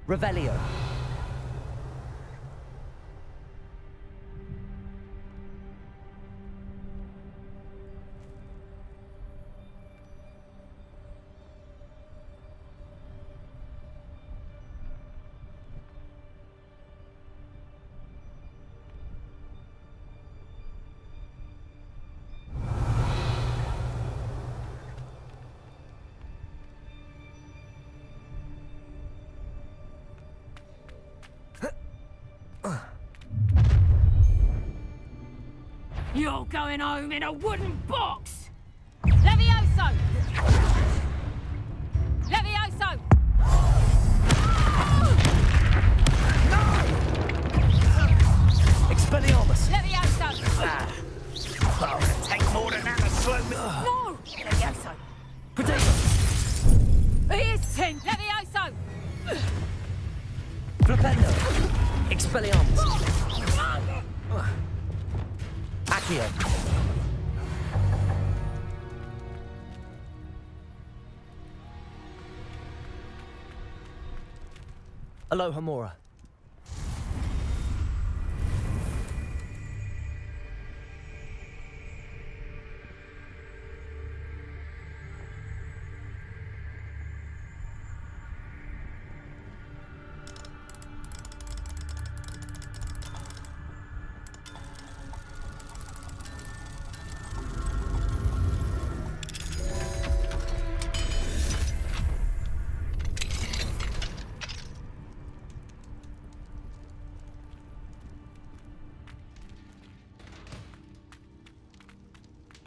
Revelio. You're going home in a wooden box! Levioso! Levioso! Expelliarmus! Levioso! Oh, take more than that to slow me. No! Levioso! Potato! He is 10! Levioso! Flipendo! Expelliarmus! Accio! Alohomora.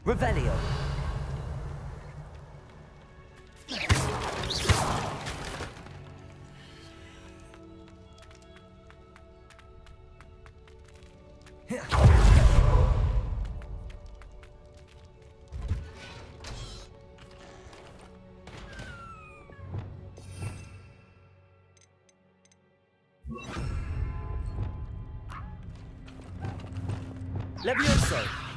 Revelio. Levioso.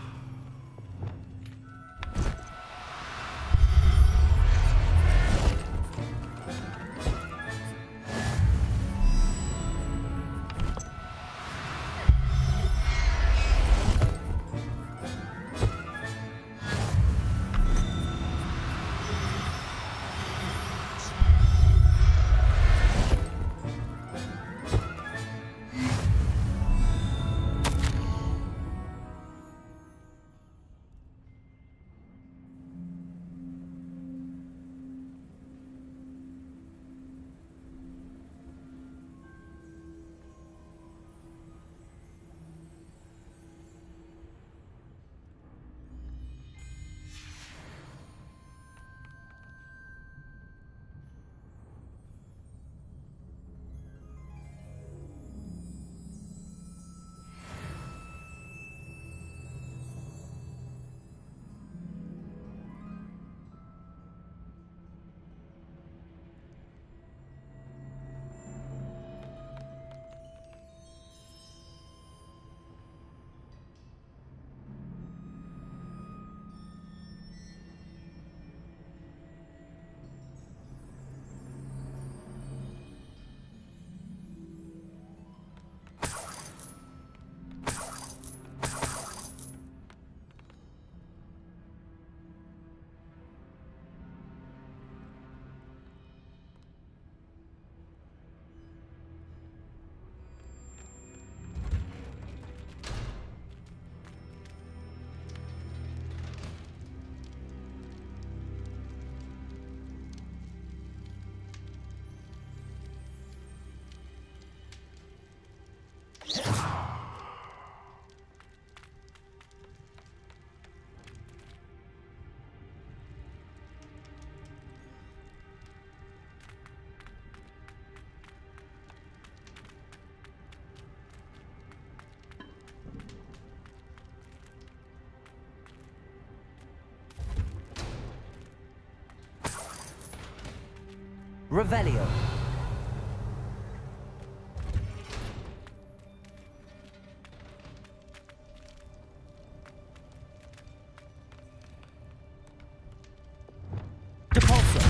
Revelio. Depulso.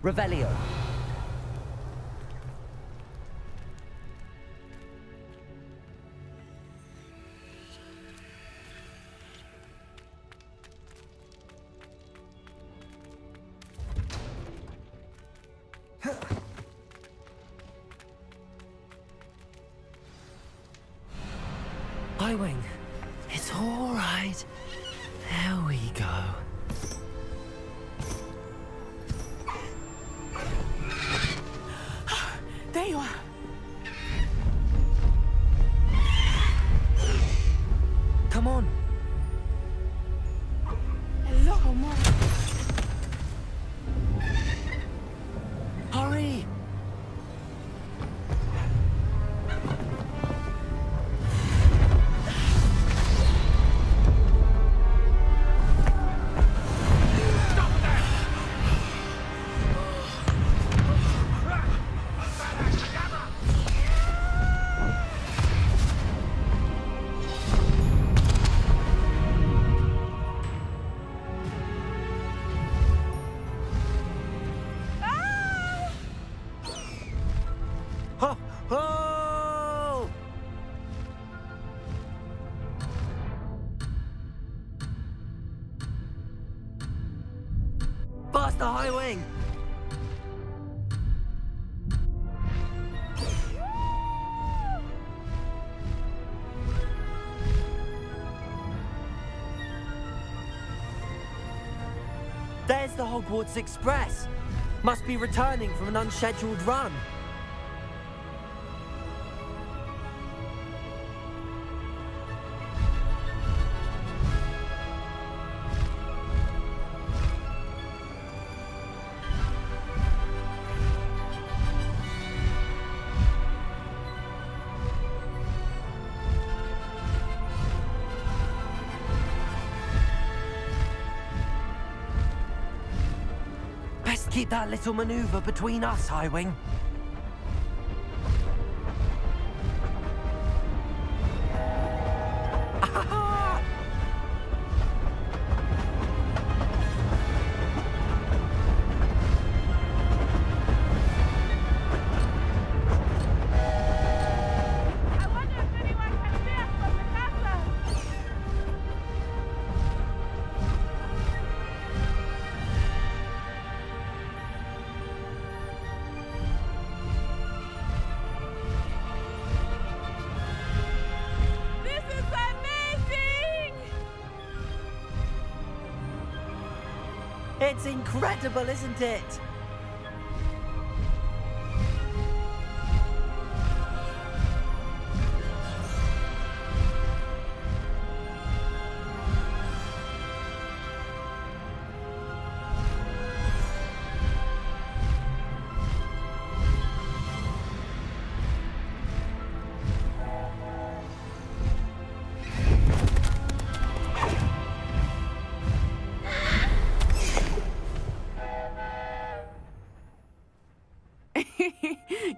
Revelio. Highwing, it's all right. There we go. There you are. Come on. Hello, Homora. Hurry. Ho! Ho! Faster, Highwing! There's the Hogwarts Express! Must be returning from an unscheduled run. Best keep that little maneuver between us, Highwing. It's incredible, isn't it?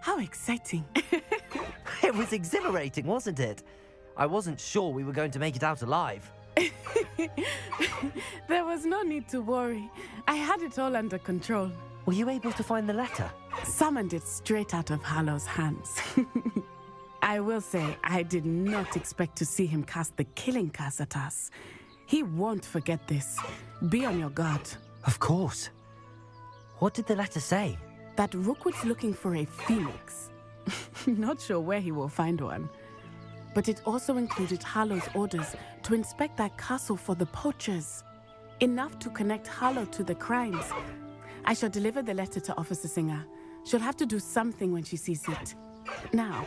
How exciting. It was exhilarating, wasn't it? I wasn't sure we were going to make it out alive. There was no need to worry. I had it all under control. Were you able to find the letter? Summoned it straight out of Hallow's hands. I will say, I did not expect to see him cast the killing curse at us. He won't forget this. Be on your guard. Of course. What did the letter say? That Rookwood's looking for a phoenix. Not sure where he will find one. But it also included Harlow's orders to inspect that castle for the poachers. Enough to connect Harlow to the crimes. I shall deliver the letter to Officer Singer. She'll have to do something when she sees it. Now,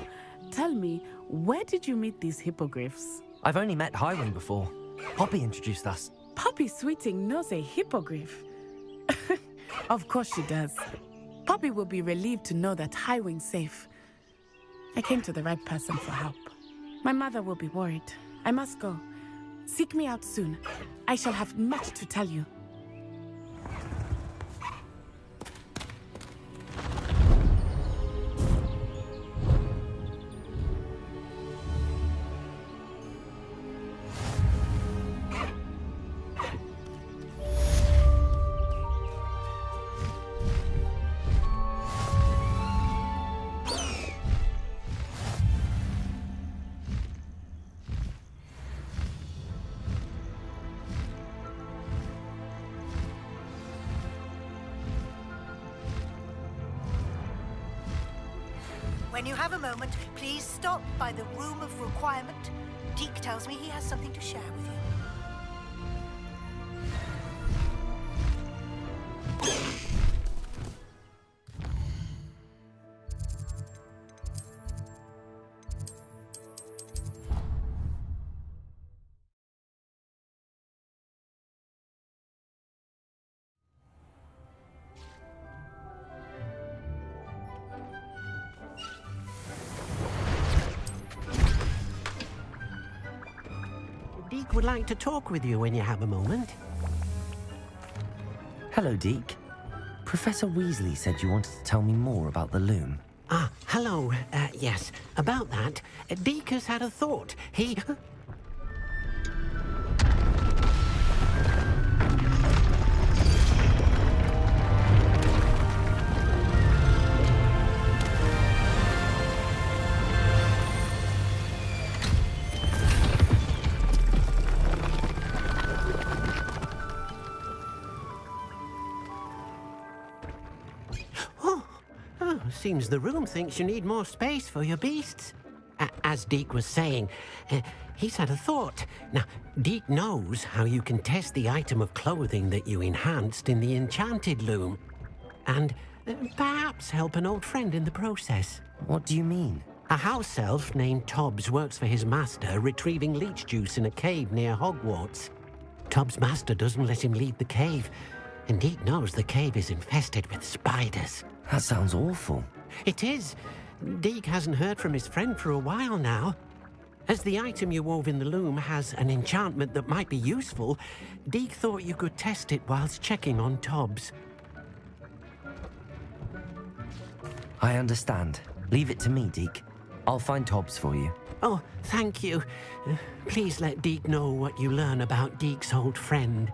tell me, where did you meet these hippogriffs? I've only met Highwing before. Poppy introduced us. Poppy Sweeting knows a hippogriff. Of course she does. Poppy will be relieved to know that Highwing's safe. I came to the right person for help. My mother will be worried. I must go. Seek me out soon. I shall have much to tell you. When you have a moment, please stop by the Room of Requirement. Deke tells me he has something to share with you. Deke would like to talk with you when you have a moment. Hello, Deke. Professor Weasley said you wanted to tell me more about the loom. Ah, hello. Yes, about that. Deke has had a thought. He... Seems the room thinks you need more space for your beasts. As Deke was saying, he's had a thought. Now, Deke knows how you can test the item of clothing that you enhanced in the enchanted loom. And perhaps help an old friend in the process. What do you mean? A house elf named Tobbs works for his master, retrieving leech juice in a cave near Hogwarts. Tobbs' master doesn't let him leave the cave, and Deke knows the cave is infested with spiders. That sounds awful. It is. Deke hasn't heard from his friend for a while now. As the item you wove in the loom has an enchantment that might be useful, Deke thought you could test it whilst checking on Tobbs. I understand. Leave it to me, Deke. I'll find Tobbs for you. Oh, thank you. Please let Deke know what you learn about Deke's old friend.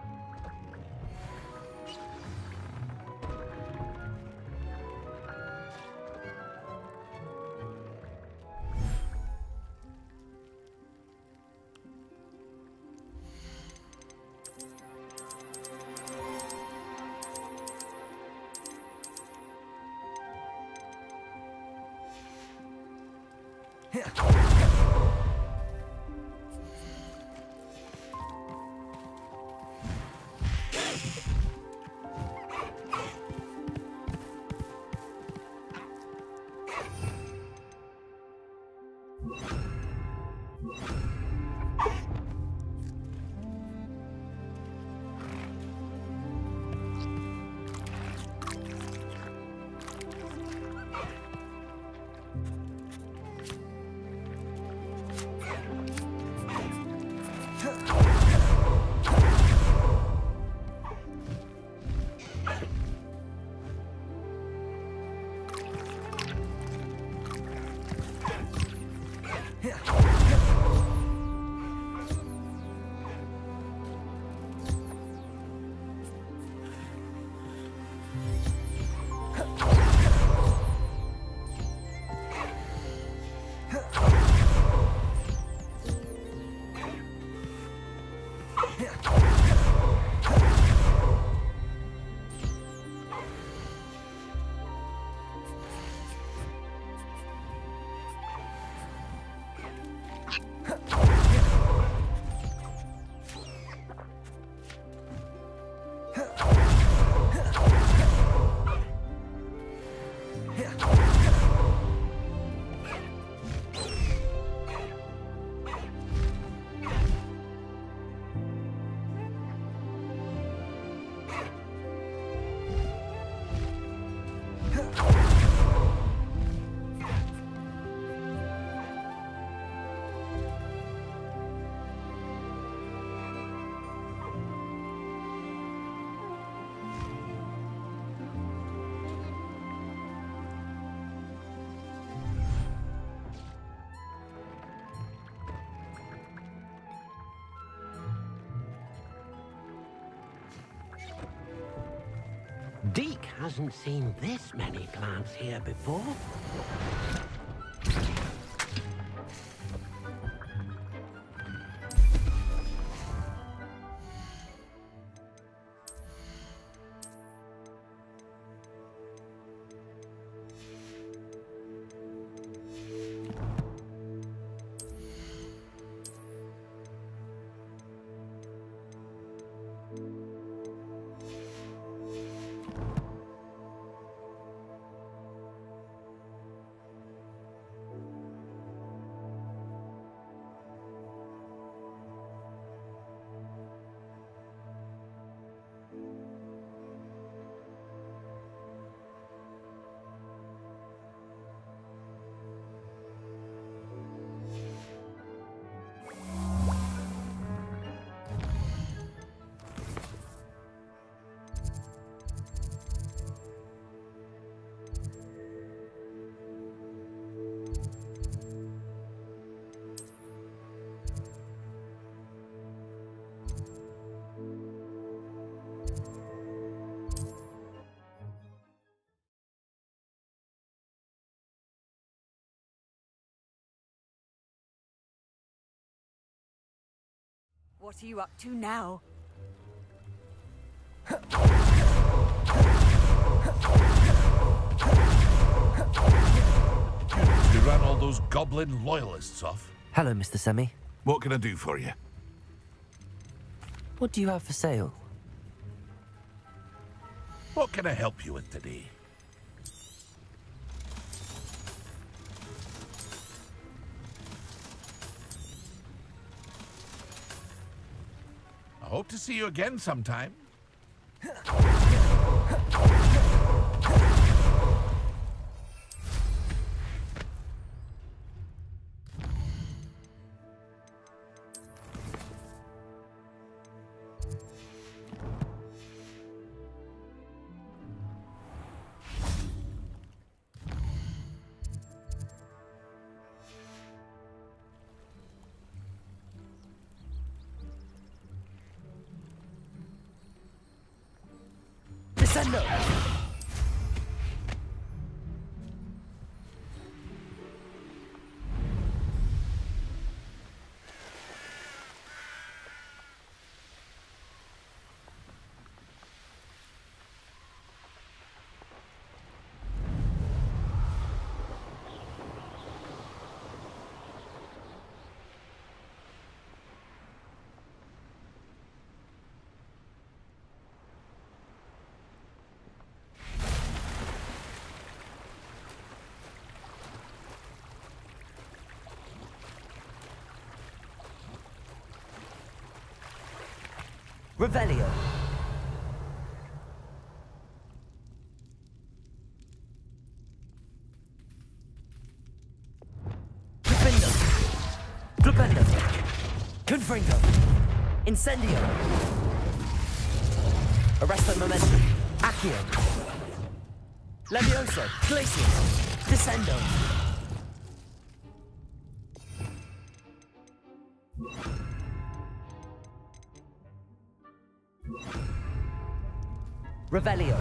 Deke hasn't seen this many plants here before. What are you up to now? You ran all those goblin loyalists off. Hello, Mr. Semi. What can I do for you? What do you have for sale? What can I help you with today? I hope to see you again sometime. Descendo! Revelio. Defendo. Flipendo. Confringo. Incendio. Arresto Momentum. Accio. Levioso. Glacius. Descendo. Revelio.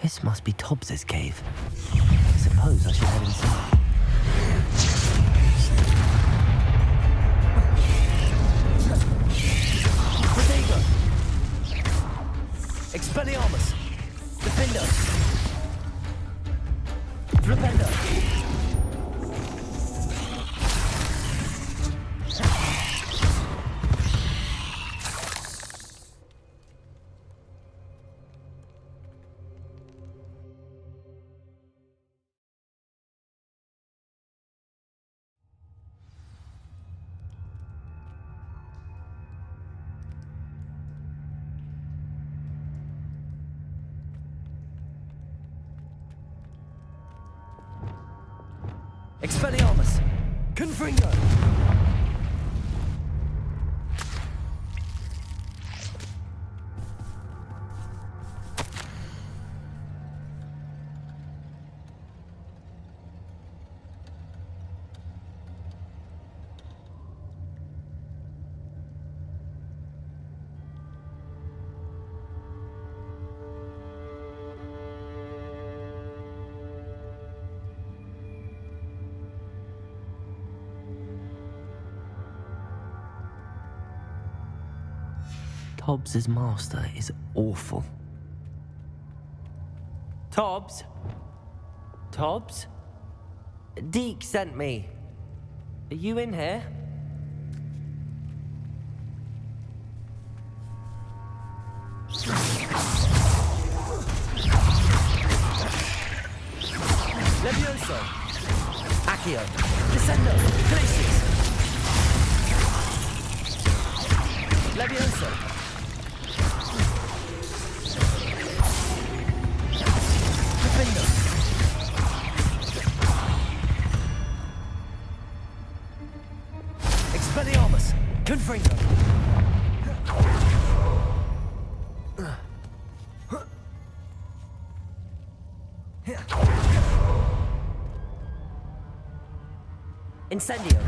This must be Tobbs's cave. I suppose I should head inside. Protego! Expelliarmus! Defender! Flipendo! Expelliarmus! Confringo! Tobbs's master is awful. Tobbs? Tobbs? Deke sent me. Are you in here? Levioso! Accio! Descendo! Glacius! Levioso! Defendo! Expelliarmus! Confringo! Incendio!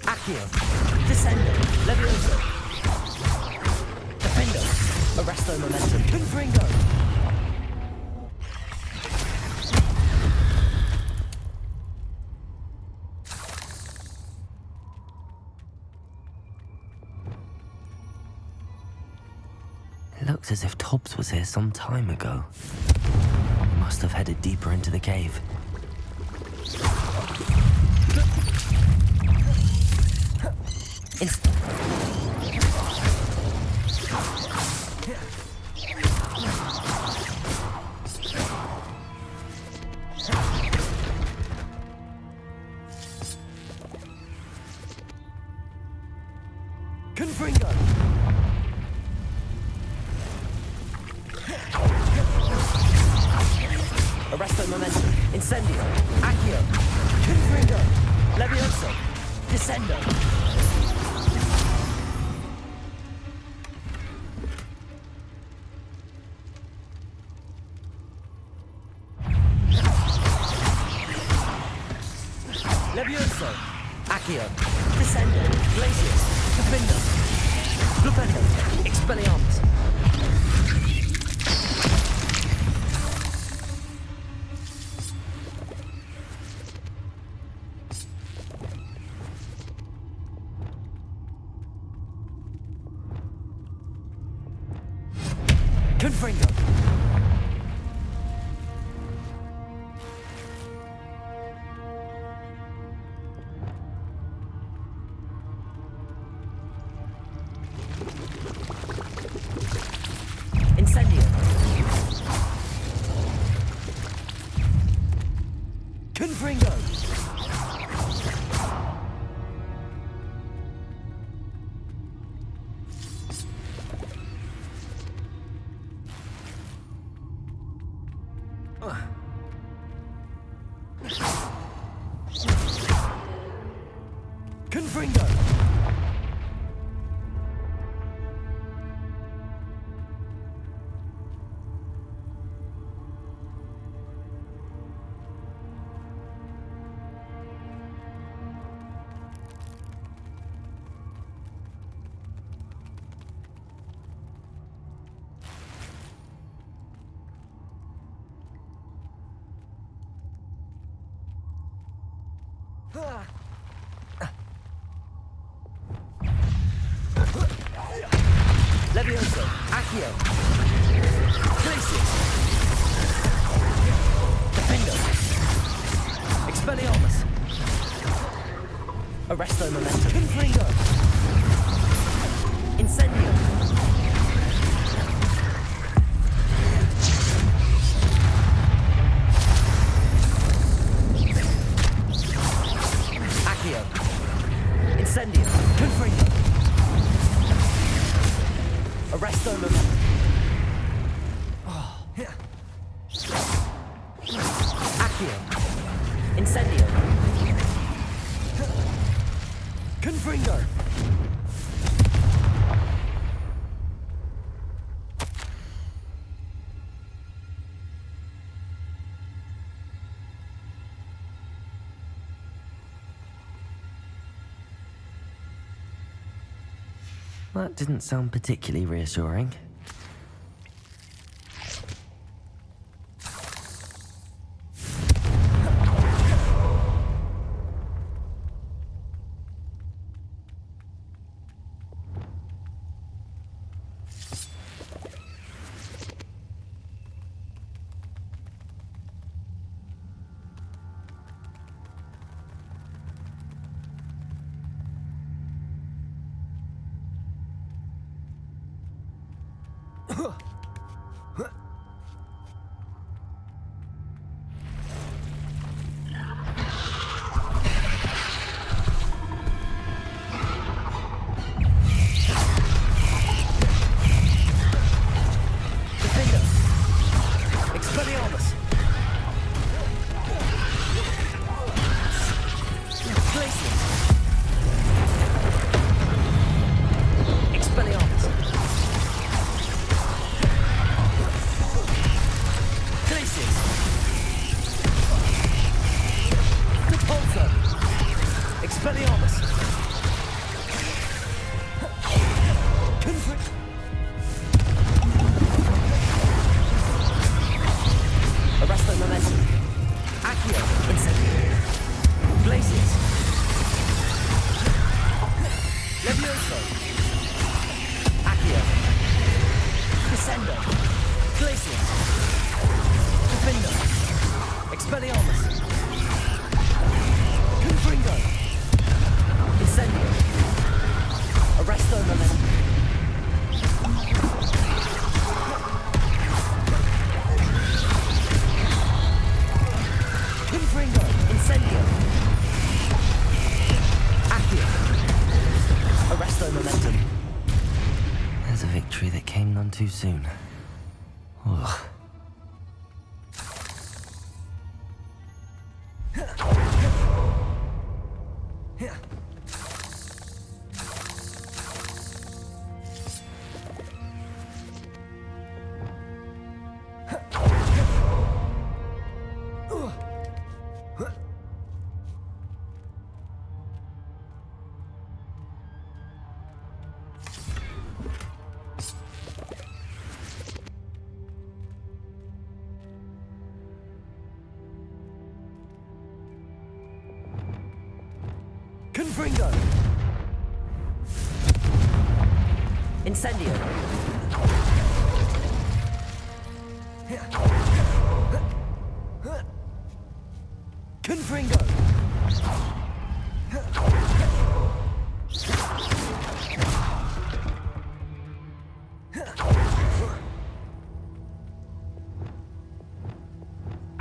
Accio, Descendo, Levioso, Defendo, Arresto Momentum, Confringo! It looks as if Tobbs was here some time ago. He must have headed deeper into the cave. Confringo! Arresto Momentum, Incendio, Accio, Confringo, Levioso, Descendo! Levioso, Accio, Descendo, Glacius, Defendo, Flipendo, Expelliarmus. Confringo. Incendio. Confringo. Levioso, Accio, Glacius, Defendo, Expelliarmus, Arresto Momentum, Confringo, Incendio, Accio, Incendio, Confringo, Arresto Momentum. Accio. Incendio. Confringo. That didn't sound particularly reassuring. Too soon. Ugh. Confringo! Incendio! Confringo!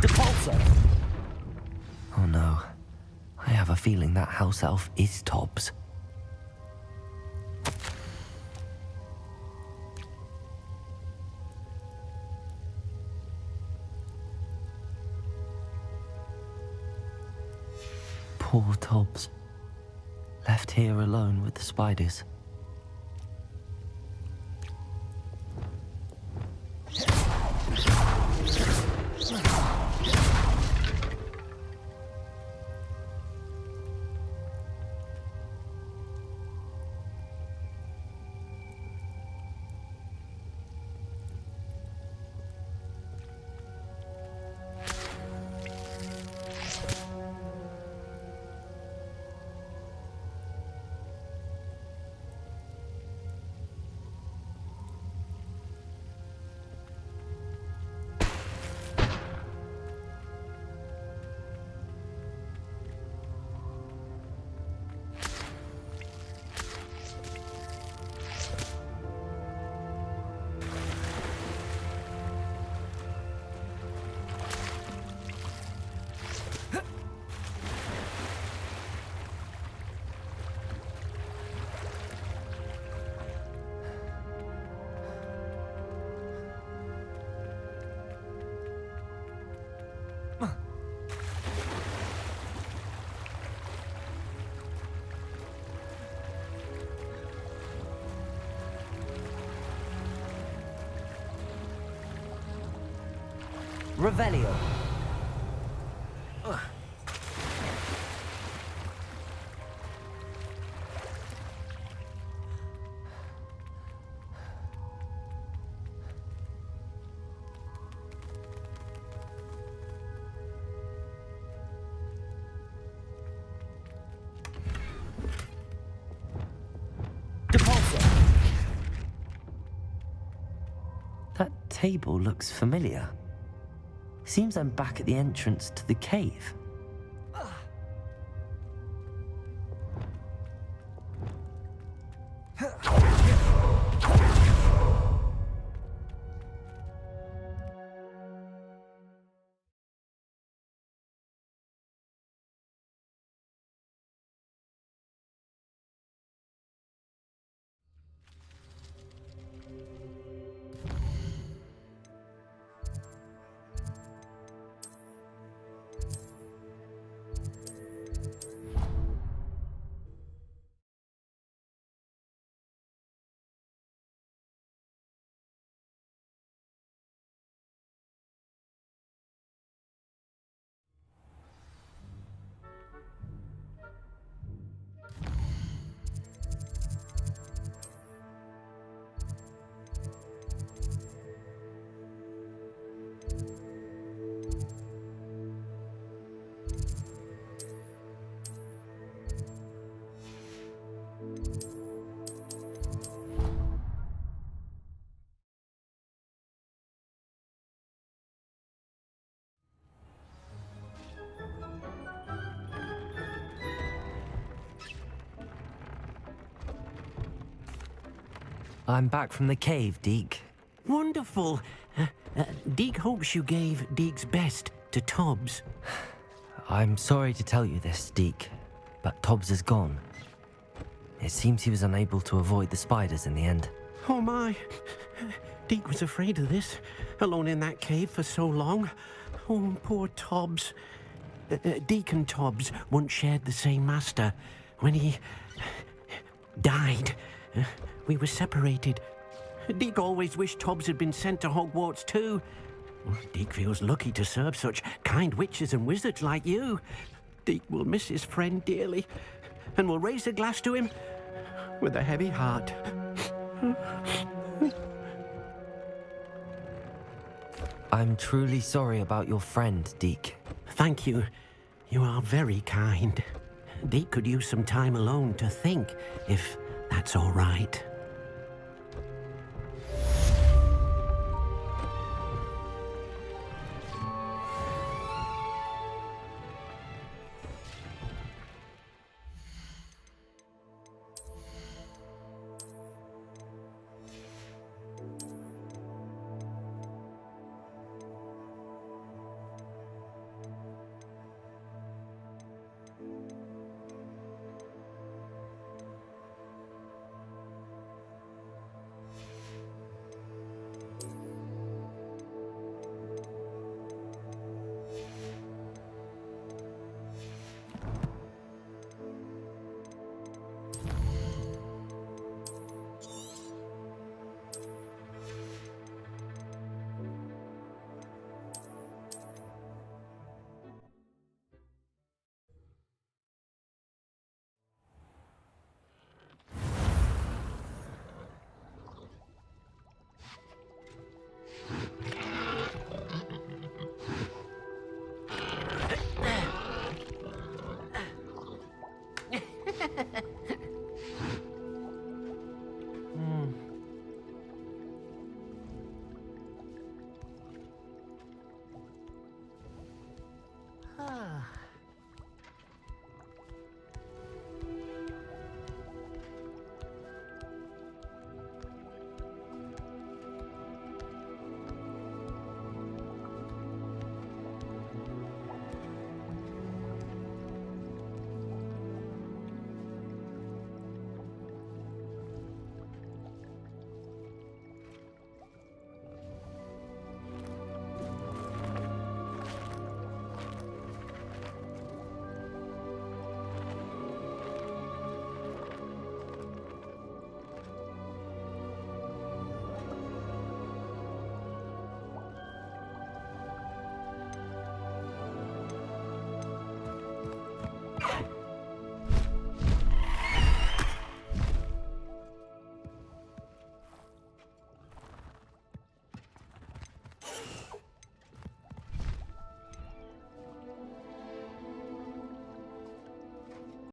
Depulso! Oh no. I have a feeling that house elf is Tobbs. Poor Tobbs. Left here alone with the spiders. Revelio. That table looks familiar. Seems I'm back at the entrance to the cave. I'm back from the cave, Deke. Wonderful. Deke hopes you gave Deke's best to Tobbs. I'm sorry to tell you this, Deke, but Tobbs is gone. It seems he was unable to avoid the spiders in the end. Oh my. Deke was afraid of this, alone in that cave for so long. Oh, poor Tobbs. Deke and Tobbs once shared the same master. When he died, we were separated. Deke always wished Tobbs had been sent to Hogwarts too. Deke feels lucky to serve such kind witches and wizards like you. Deke will miss his friend dearly, and will raise a glass to him with a heavy heart. I'm truly sorry about your friend, Deke. Thank you. You are very kind. Deke could use some time alone to think, if that's all right.